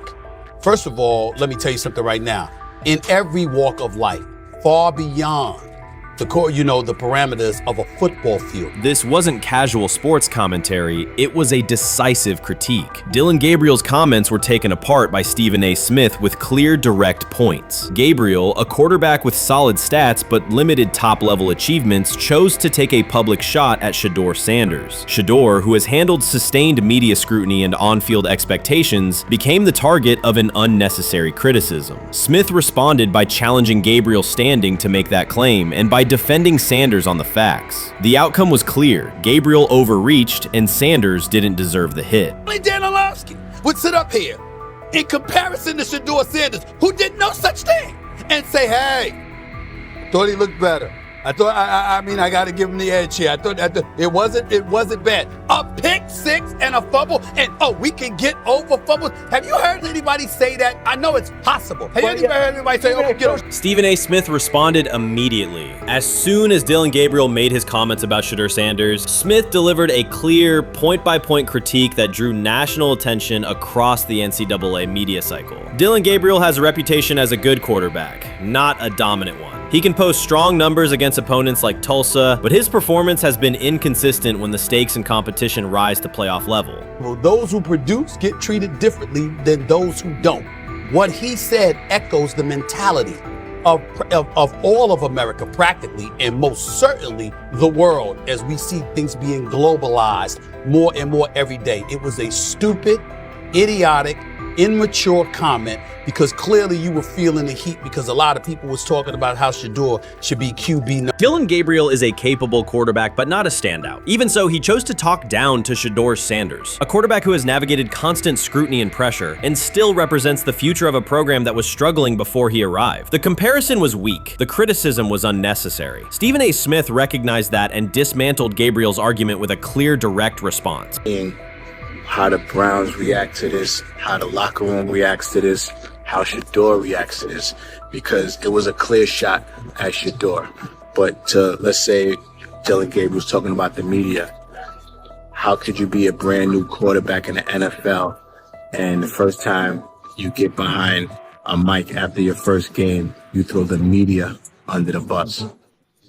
E: First of all, let me tell you something right now. In every walk of life, far beyond the parameters of a football field.
B: This wasn't casual sports commentary, it was a decisive critique. Dillon Gabriel's comments were taken apart by Stephen A. Smith with clear, direct points. Gabriel, a quarterback with solid stats but limited top-level achievements, chose to take a public shot at Shedeur Sanders. Shedeur, who has handled sustained media scrutiny and on-field expectations, became the target of an unnecessary criticism. Smith responded by challenging Gabriel's standing to make that claim, and by defending Sanders on the facts. The outcome was clear. Gabriel overreached, and Sanders didn't deserve the hit.
E: Dan Orlovsky would sit up here in comparison to Shedeur Sanders, who did no such thing, and say, hey, thought he looked better. I got to give him the edge here. I thought it wasn't bad. A pick six and a fumble, and we can get over fumbles. Have you heard anybody say that? I know it's possible. Have you heard anybody say, get over?
B: Stephen A. Smith responded immediately. As soon as Dillon Gabriel made his comments about Shedeur Sanders, Smith delivered a clear, point-by-point critique that drew national attention across the NCAA media cycle. Dillon Gabriel has a reputation as a good quarterback, not a dominant one. He can post strong numbers against opponents like Tulsa, but his performance has been inconsistent when the stakes and competition rise to playoff level.
D: Well, those who produce get treated differently than those who don't. What he said echoes the mentality of all of America practically, and most certainly the world, as we see things being globalized more and more every day. It was a stupid, idiotic, immature comment, because clearly you were feeling the heat because a lot of people was talking about how Shedeur should be QB.
B: Dillon Gabriel is a capable quarterback, but not a standout. Even so, he chose to talk down to Shedeur Sanders, a quarterback who has navigated constant scrutiny and pressure and still represents the future of a program that was struggling before he arrived. The comparison was weak. The criticism was unnecessary. Stephen A. Smith recognized that and dismantled Gabriel's argument with a clear, direct response.
K: How the Browns react to this, how the locker room reacts to this, how Shedeur reacts to this, because it was a clear shot at Shedeur. But let's say Dillon Gabriel's talking about the media. How could you be a brand new quarterback in the NFL and the first time you get behind a mic after your first game, you throw the media under the bus?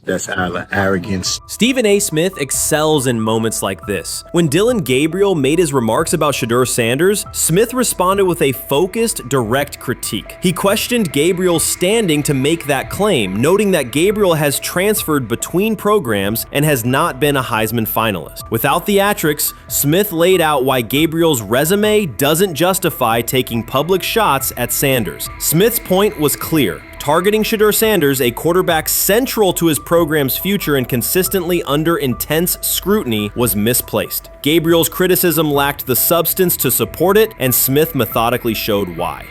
K: That's arrogance.
B: Stephen A. Smith excels in moments like this. When Dillon Gabriel made his remarks about Shedeur Sanders, Smith responded with a focused, direct critique. He questioned Gabriel's standing to make that claim, noting that Gabriel has transferred between programs and has not been a Heisman finalist. Without theatrics, Smith laid out why Gabriel's resume doesn't justify taking public shots at Sanders. Smith's point was clear. Targeting Shedeur Sanders, a quarterback central to his program's future and consistently under intense scrutiny, was misplaced. Gabriel's criticism lacked the substance to support it, and Smith methodically showed why.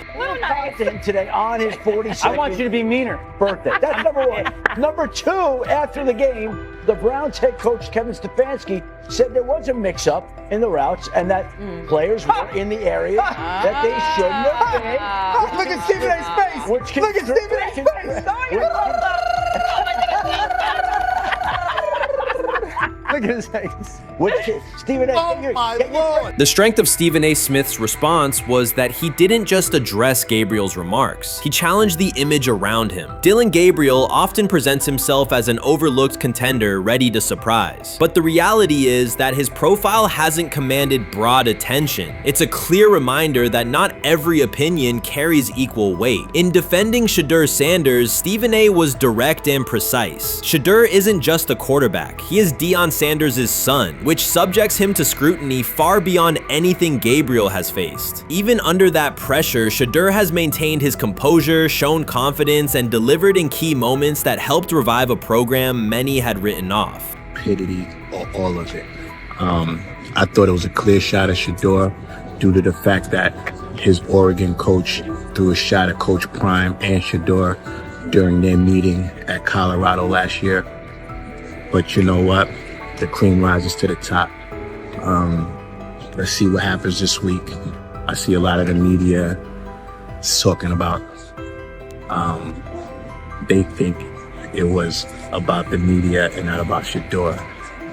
W: To him today on his 42nd. I want you to be meaner. Birthday. That's number one. Number two, after the game, the Browns head coach Kevin Stefanski said there was a mix-up in the routes and that players were in the area that they shouldn't have been.
Q: Look at Stephen A's face. Look at Stephen A's face. Look at his face. Stephen A.
B: The strength of Stephen A. Smith's response was that he didn't just address Gabriel's remarks. He challenged the image around him. Dillon Gabriel often presents himself as an overlooked contender ready to surprise. But the reality is that his profile hasn't commanded broad attention. It's a clear reminder that not every opinion carries equal weight. In defending Shedeur Sanders, Stephen A. was direct and precise. Shedeur isn't just a quarterback. He is Deion Sanders' son, which subjects him to scrutiny far beyond anything Gabriel has faced. Even under that pressure, Shedeur has maintained his composure, shown confidence, and delivered in key moments that helped revive a program many had written off.
K: Stupidity, all of it. I thought it was a clear shot at Shedeur due to the fact that his Oregon coach threw a shot at Coach Prime and Shedeur during their meeting at Colorado last year. But you know what? The cream rises to the top. Let's see what happens this week. I see a lot of the media talking about they think it was about the media and not about Shedeur.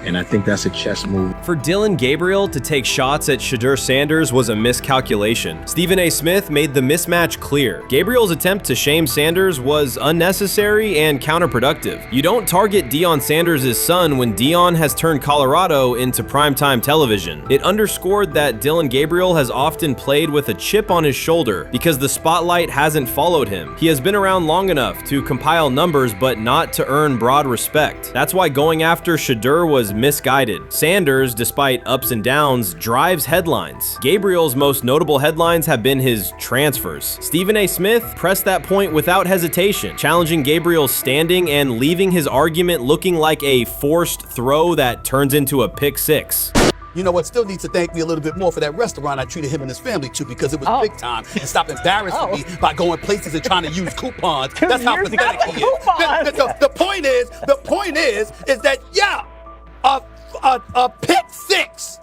K: And I think that's a chess move.
B: For Dillon Gabriel to take shots at Shedeur Sanders was a miscalculation. Stephen A. Smith made the mismatch clear. Gabriel's attempt to shame Sanders was unnecessary and counterproductive. You don't target Deion Sanders' son when Deion has turned Colorado into primetime television. It underscored that Dillon Gabriel has often played with a chip on his shoulder because the spotlight hasn't followed him. He has been around long enough to compile numbers but not to earn broad respect. That's why going after Shedeur was misguided. Sanders, despite ups and downs, drives headlines. Gabriel's most notable headlines have been his transfers. Stephen A. Smith pressed that point without hesitation, challenging Gabriel's standing and leaving his argument looking like a forced throw that turns into a pick six.
D: You know what? Still needs to thank me a little bit more for that restaurant I treated him and his family to, because it was big time, and stop embarrassing me by going places and trying to use coupons. That's how pathetic he is. The point is that a pick six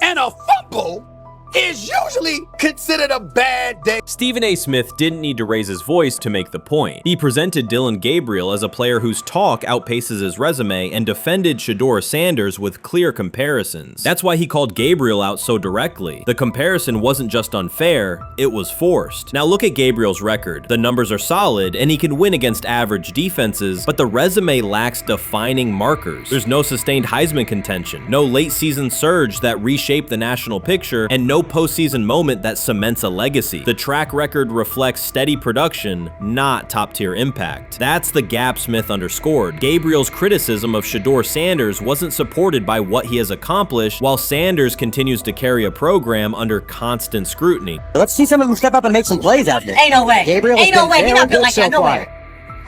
D: and a fumble is usually considered a bad day.
B: Stephen A. Smith didn't need to raise his voice to make the point. He presented Dillon Gabriel as a player whose talk outpaces his resume and defended Shedeur Sanders with clear comparisons. That's why he called Gabriel out so directly. The comparison wasn't just unfair, it was forced. Now look at Gabriel's record. The numbers are solid and he can win against average defenses, but the resume lacks defining markers. There's no sustained Heisman contention, no late season surge that reshaped the national picture, and no postseason moment that cements a legacy. The track record reflects steady production, not top-tier impact. That's the gap Smith underscored. Gabriel's criticism of Shedeur Sanders wasn't supported by what he has accomplished, while Sanders continues to carry a program under constant scrutiny.
J: Let's see someone who step up and make some plays out there.
L: Ain't no way.
J: Gabriel
L: Ain't no way. He not built like that. No way.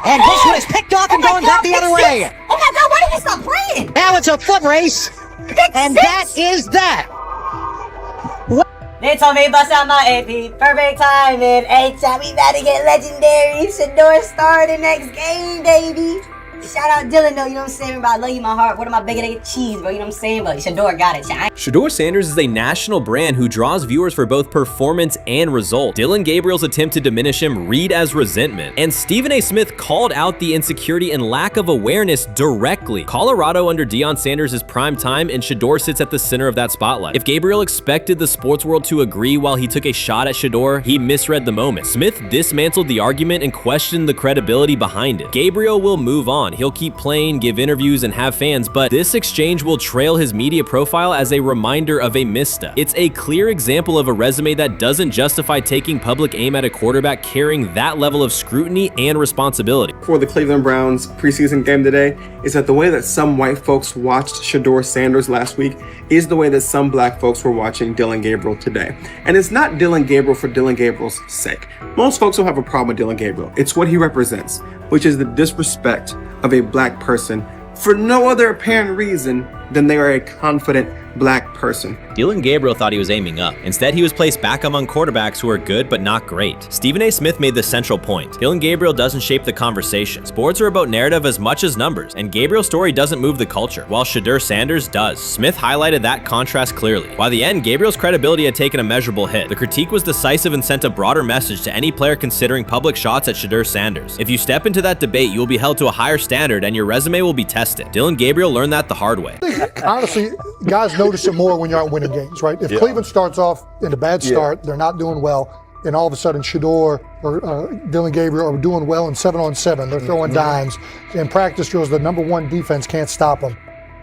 J: And this one is picked off and going back the other way.
L: Oh my God, why did he stop playing?
J: Now it's a foot race. And that is that.
L: They told me bust out my AP. Perfect timing. H-shot, we about to get legendary. Shedeur star the next game, baby. Shout out Dillon though, you know what I'm saying? Bro, I love you, my heart. What am I bigger than cheese, bro? You know what I'm saying? But Shedeur got it.
B: Shedeur Sanders is a national brand who draws viewers for both performance and result. Dillon Gabriel's attempt to diminish him read as resentment. And Stephen A. Smith called out the insecurity and lack of awareness directly. Colorado under Deion Sanders is prime time, and Shedeur sits at the center of that spotlight. If Gabriel expected the sports world to agree while he took a shot at Shedeur, he misread the moment. Smith dismantled the argument and questioned the credibility behind it. Gabriel will move on. He'll keep playing, give interviews, and have fans, but this exchange will trail his media profile as a reminder of a misstep. It's a clear example of a resume that doesn't justify taking public aim at a quarterback carrying that level of scrutiny and responsibility.
N: For the Cleveland Browns preseason game today is that the way that some white folks watched Shedeur Sanders last week is the way that some black folks were watching Dillon Gabriel today. And it's not Dillon Gabriel for Dillon Gabriel's sake. Most folks don't have a problem with Dillon Gabriel. It's what he represents, which is the disrespect of a black person for no other apparent reason than they are a confident black person.
B: Dillon Gabriel thought he was aiming up. Instead, he was placed back among quarterbacks who are good but not great. Stephen A. Smith made the central point. Dillon Gabriel doesn't shape the conversation. Sports are about narrative as much as numbers, and Gabriel's story doesn't move the culture, while Shedeur Sanders does. Smith highlighted that contrast clearly. By the end, Gabriel's credibility had taken a measurable hit. The critique was decisive and sent a broader message to any player considering public shots at Shedeur Sanders. If you step into that debate, you will be held to a higher standard and your resume will be tested. Dillon Gabriel learned that the hard way.
X: Honestly, guys notice it more when you're out winning games, right? If Cleveland starts off in a bad start, they're not doing well, and all of a sudden Shedeur or Dillon Gabriel are doing well in 7-on-7, they're throwing dimes. In practice drills, the number one defense can't stop them.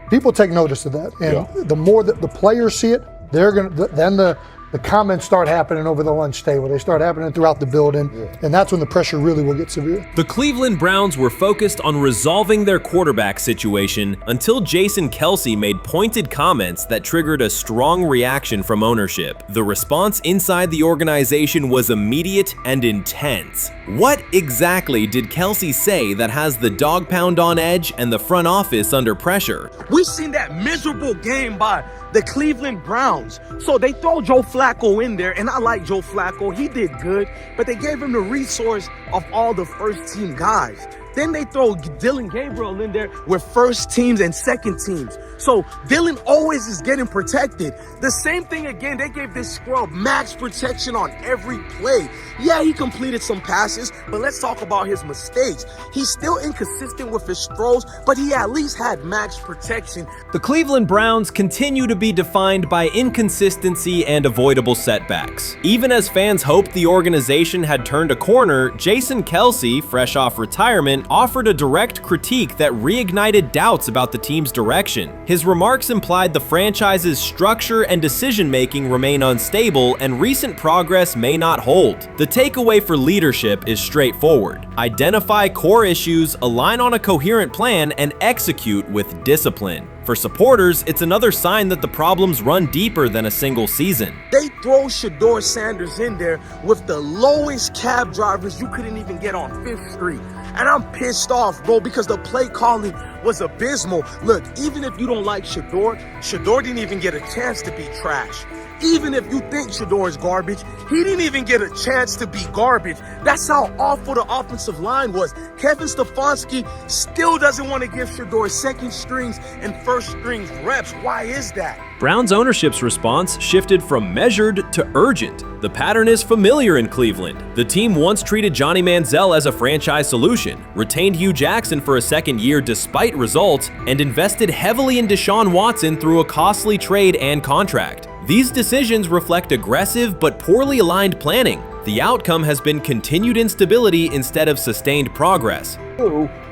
X: People take notice of that, and the more that the players see it, they're gonna then the comments start happening over the lunch table. They start happening throughout the building, and that's when the pressure really will get severe.
B: The Cleveland Browns were focused on resolving their quarterback situation until Jason Kelce made pointed comments that triggered a strong reaction from ownership. The response inside the organization was immediate and intense. What exactly did Kelce say that has the dog pound on edge and the front office under pressure?
Y: We've seen that miserable game by the Cleveland Browns. So they throw Joe Flacco in there, and I like Joe Flacco. He did good, but they gave him the resource of all the first team guys. Then they throw Dillon Gabriel in there with first teams and second teams. So Dillon always is getting protected. The same thing again, they gave this scrub max protection on every play. Yeah, he completed some passes, but let's talk about his mistakes. He's still inconsistent with his throws, but he at least had max protection.
B: The Cleveland Browns continue to be defined by inconsistency and avoidable setbacks. Even as fans hoped the organization had turned a corner, Jason Kelce, fresh off retirement, offered a direct critique that reignited doubts about the team's direction. His remarks implied the franchise's structure and decision-making remain unstable and recent progress may not hold. The takeaway for leadership is straightforward. Identify core issues, align on a coherent plan, and execute with discipline. For supporters, it's another sign that the problems run deeper than a single season.
Y: They throw Shedeur Sanders in there with the lowest cab drivers you couldn't even get on 5th Street. And I'm pissed off, bro, because the play calling was abysmal. Look, even if you don't like Shedeur didn't even get a chance to be trash. Even if you think Shedeur is garbage, he didn't even get a chance to be garbage. That's how awful the offensive line was. Kevin Stefanski still doesn't want to give Shedeur second strings and first strings reps. Why is that?
B: Browns ownership's response shifted from measured to urgent. The pattern is familiar in Cleveland. The team once treated Johnny Manziel as a franchise solution, retained Hugh Jackson for a second year despite results, and invested heavily in Deshaun Watson through a costly trade and contract. These decisions reflect aggressive but poorly aligned planning. The outcome has been continued instability instead of sustained progress.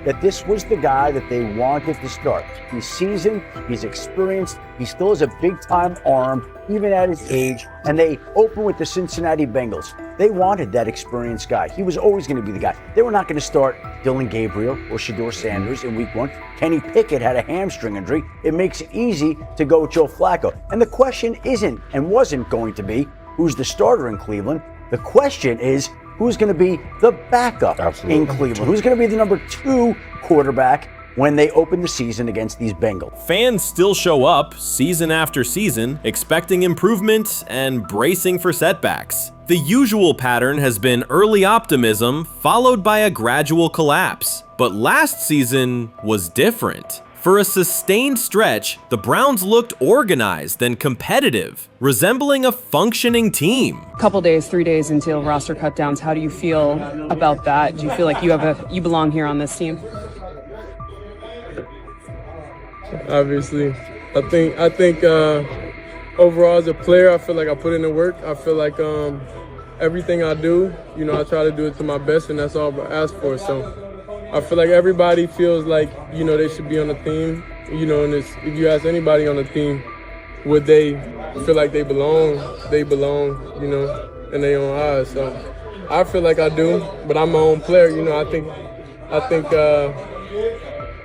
W: That this was the guy that they wanted to start. He's seasoned, he's experienced, he still has a big-time arm, even at his age, and they open with the Cincinnati Bengals. They wanted that experienced guy. He was always going to be the guy. They were not going to start Dillon Gabriel or Shedeur Sanders in week 1. Kenny Pickett had a hamstring injury. It makes it easy to go with Joe Flacco. And the question isn't and wasn't going to be who's the starter in Cleveland. The question is, who's going to be the backup in Cleveland? Who's going to be the number 2 quarterback when they open the season against these Bengals?
B: Fans still show up season after season, expecting improvement and bracing for setbacks. The usual pattern has been early optimism followed by a gradual collapse. But last season was different. For a sustained stretch, the Browns looked organized and competitive, resembling a functioning team.
H: Couple days, 3 days until roster cutdowns. How do you feel about that? Do you feel like you belong here on this team?
U: Obviously, I think overall as a player, I feel like I put in the work. I feel like everything I do, I try to do it to my best, and that's all I ask for. So I feel like everybody feels like, they should be on the team, and if you ask anybody on the team, would they feel like they belong, in their own eyes. So I feel like I do, but I'm my own player, I think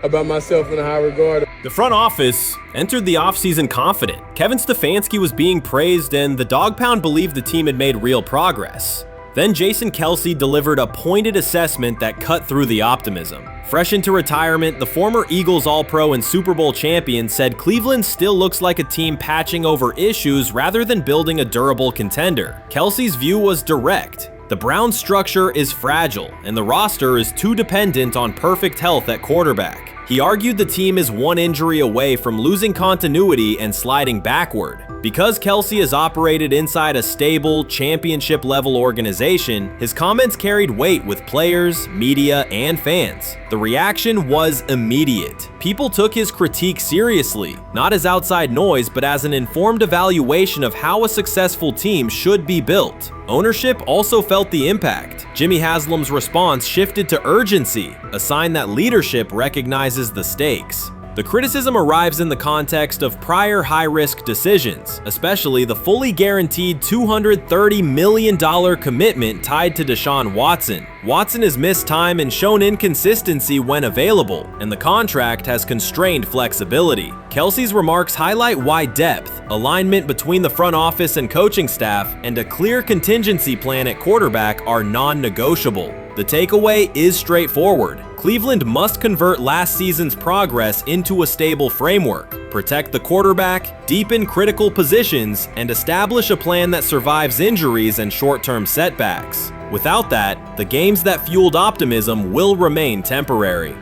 U: about myself in a high regard.
B: The front office entered the offseason confident. Kevin Stefanski was being praised, and the Dog Pound believed the team had made real progress. Then Jason Kelce delivered a pointed assessment that cut through the optimism. Fresh into retirement, the former Eagles All-Pro and Super Bowl champion said Cleveland still looks like a team patching over issues rather than building a durable contender. Kelce's view was direct. The Browns' structure is fragile, and the roster is too dependent on perfect health at quarterback. He argued the team is one injury away from losing continuity and sliding backward. Because Kelce has operated inside a stable, championship-level organization, his comments carried weight with players, media, and fans. The reaction was immediate. People took his critique seriously, not as outside noise, but as an informed evaluation of how a successful team should be built. Ownership also felt the impact. Jimmy Haslam's response shifted to urgency, a sign that leadership recognizes the stakes. The criticism arrives in the context of prior high-risk decisions, especially the fully guaranteed $230 million commitment tied to Deshaun Watson. Watson has missed time and shown inconsistency when available, and the contract has constrained flexibility. Kelce's remarks highlight why depth, alignment between the front office and coaching staff, and a clear contingency plan at quarterback are non-negotiable. The takeaway is straightforward. Cleveland must convert last season's progress into a stable framework, protect the quarterback, deepen critical positions, and establish a plan that survives injuries and short-term setbacks. Without that, the games that fueled optimism will remain temporary.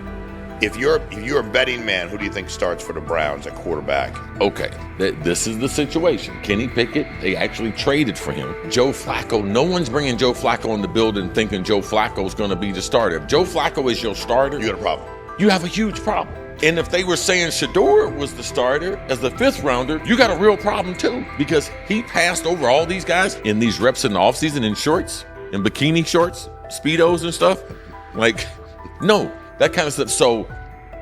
I: If you're a betting man, who do you think starts for the Browns at quarterback?
M: Okay, this is the situation. Kenny Pickett, they actually traded for him. Joe Flacco, no one's bringing Joe Flacco in the building thinking Joe Flacco's going to be the starter. If Joe Flacco is your starter,
I: you got a problem.
M: You have a huge problem. And if they were saying Shedeur was the starter as the 5th rounder, you got a real problem too, because he passed over all these guys in these reps in the offseason in shorts, in bikini shorts, Speedos and stuff. Like, no. That kind of stuff. So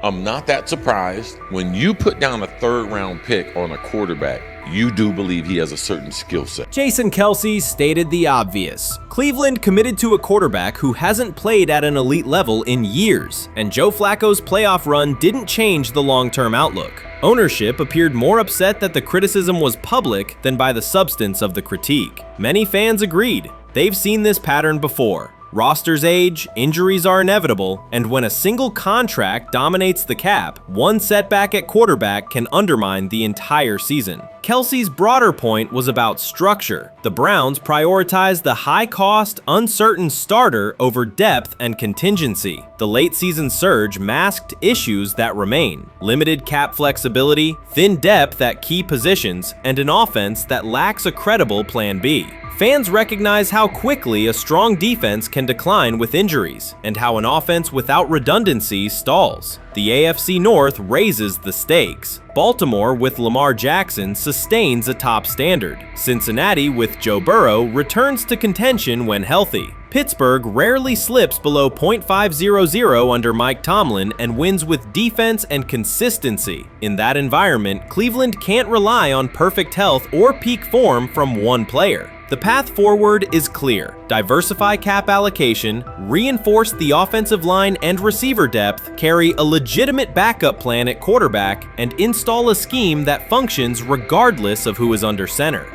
M: I'm not that surprised. When you put down a 3rd round pick on a quarterback, you do believe he has a certain skill set.
B: Jason Kelce stated the obvious. Cleveland committed to a quarterback who hasn't played at an elite level in years, and Joe Flacco's playoff run didn't change the long-term outlook. Ownership appeared more upset that the criticism was public than by the substance of the critique. Many fans agreed. They've seen this pattern before. Rosters age, injuries are inevitable, and when a single contract dominates the cap, one setback at quarterback can undermine the entire season. Kelce's broader point was about structure. The Browns prioritized the high-cost, uncertain starter over depth and contingency. The late-season surge masked issues that remain: limited cap flexibility, thin depth at key positions, and an offense that lacks a credible Plan B. Fans recognize how quickly a strong defense can decline with injuries, and how an offense without redundancy stalls. The AFC North raises the stakes. Baltimore with Lamar Jackson sustains a top standard. Cincinnati with Joe Burrow returns to contention when healthy. Pittsburgh rarely slips below .500 under Mike Tomlin and wins with defense and consistency. In that environment, Cleveland can't rely on perfect health or peak form from one player. The path forward is clear. Diversify cap allocation, reinforce the offensive line and receiver depth, carry a legitimate backup plan at quarterback, and install a scheme that functions regardless of who is under center.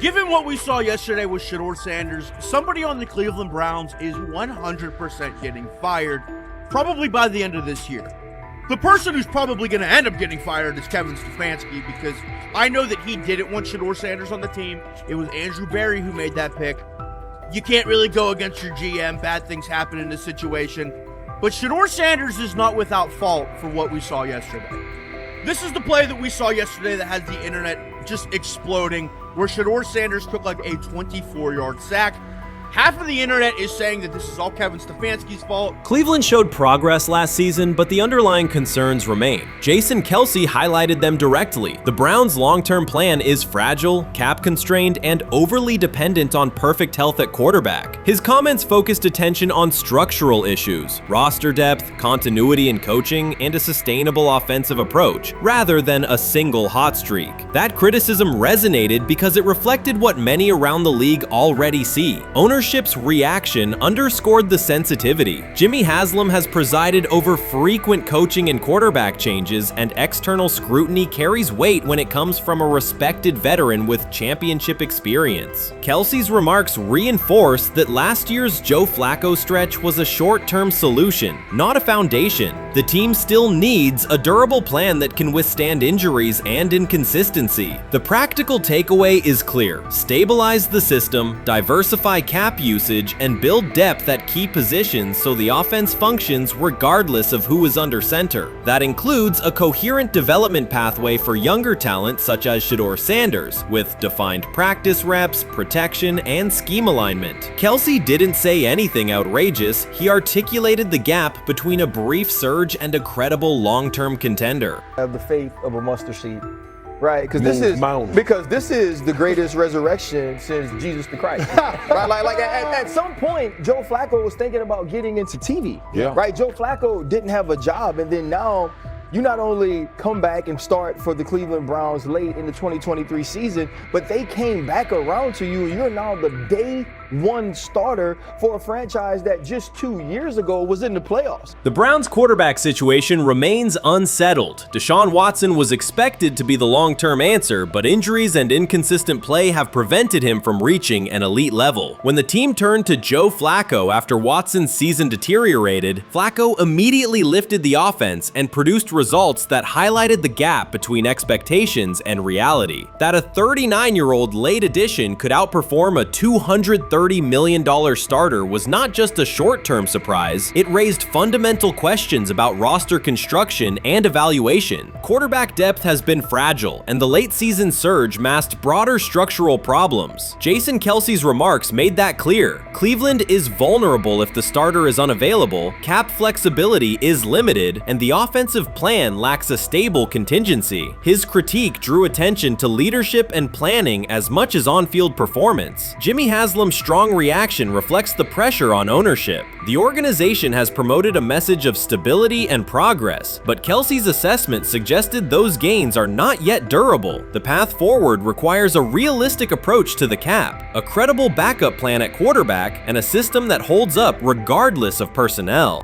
G: Given what we saw yesterday with Shedeur Sanders, somebody on the Cleveland Browns is 100% getting fired, probably by the end of this year. The person who's probably going to end up getting fired is Kevin Stefanski, because I know that he didn't want Shedeur Sanders on the team. It was Andrew Berry who made that pick. You can't really go against your GM. Bad things happen in this situation. But Shedeur Sanders is not without fault for what we saw yesterday. This is the play that we saw yesterday that has the internet just exploding, where Shedeur Sanders took like a 24-yard sack. Half of the internet is saying that this is all Kevin Stefanski's fault.
B: Cleveland showed progress last season, but the underlying concerns remain. Jason Kelce highlighted them directly. The Browns' long-term plan is fragile, cap-constrained, and overly dependent on perfect health at quarterback. His comments focused attention on structural issues, roster depth, continuity in coaching, and a sustainable offensive approach, rather than a single hot streak. That criticism resonated because it reflected what many around the league already see. Ownership's reaction underscored the sensitivity. Jimmy Haslam has presided over frequent coaching and quarterback changes, and external scrutiny carries weight when it comes from a respected veteran with championship experience. Kelce's remarks reinforce that last year's Joe Flacco stretch was a short-term solution, not a foundation. The team still needs a durable plan that can withstand injuries and inconsistency. The practical takeaway is clear: stabilize the system, diversify cap usage, and build depth at key positions so the offense functions regardless of who is under center. That includes a coherent development pathway for younger talent such as Shedeur Sanders, with defined practice reps, protection, and scheme alignment. Kelce didn't say anything outrageous. He articulated the gap between a brief surge and a credible long-term contender.
O: I have the faith of a mustard seed. Right, because this is the greatest resurrection since Jesus the Christ. Right, like at some point, Joe Flacco was thinking about getting into TV.
V: Yeah.
O: Right, Joe Flacco didn't have a job, and then now you not only come back and start for the Cleveland Browns late in the 2023 season, but they came back around to you. You're now the day one starter for a franchise that just 2 years ago was in the playoffs.
B: The Browns' quarterback situation remains unsettled. Deshaun Watson was expected to be the long-term answer, but injuries and inconsistent play have prevented him from reaching an elite level. When the team turned to Joe Flacco after Watson's season deteriorated, Flacco immediately lifted the offense and produced results that highlighted the gap between expectations and reality. That a 39-year-old late addition could outperform a $230 million starter was not just a short-term surprise, it raised fundamental questions about roster construction and evaluation. Quarterback depth has been fragile, and the late-season surge masked broader structural problems. Jason Kelce's remarks made that clear. Cleveland is vulnerable if the starter is unavailable, cap flexibility is limited, and the offensive plan lacks a stable contingency. His critique drew attention to leadership and planning as much as on-field performance. Jimmy Haslam's strong reaction reflects the pressure on ownership. The organization has promoted a message of stability and progress, but Kelce's assessment suggested those gains are not yet durable. The path forward requires a realistic approach to the cap, a credible backup plan at quarterback, and a system that holds up regardless of personnel.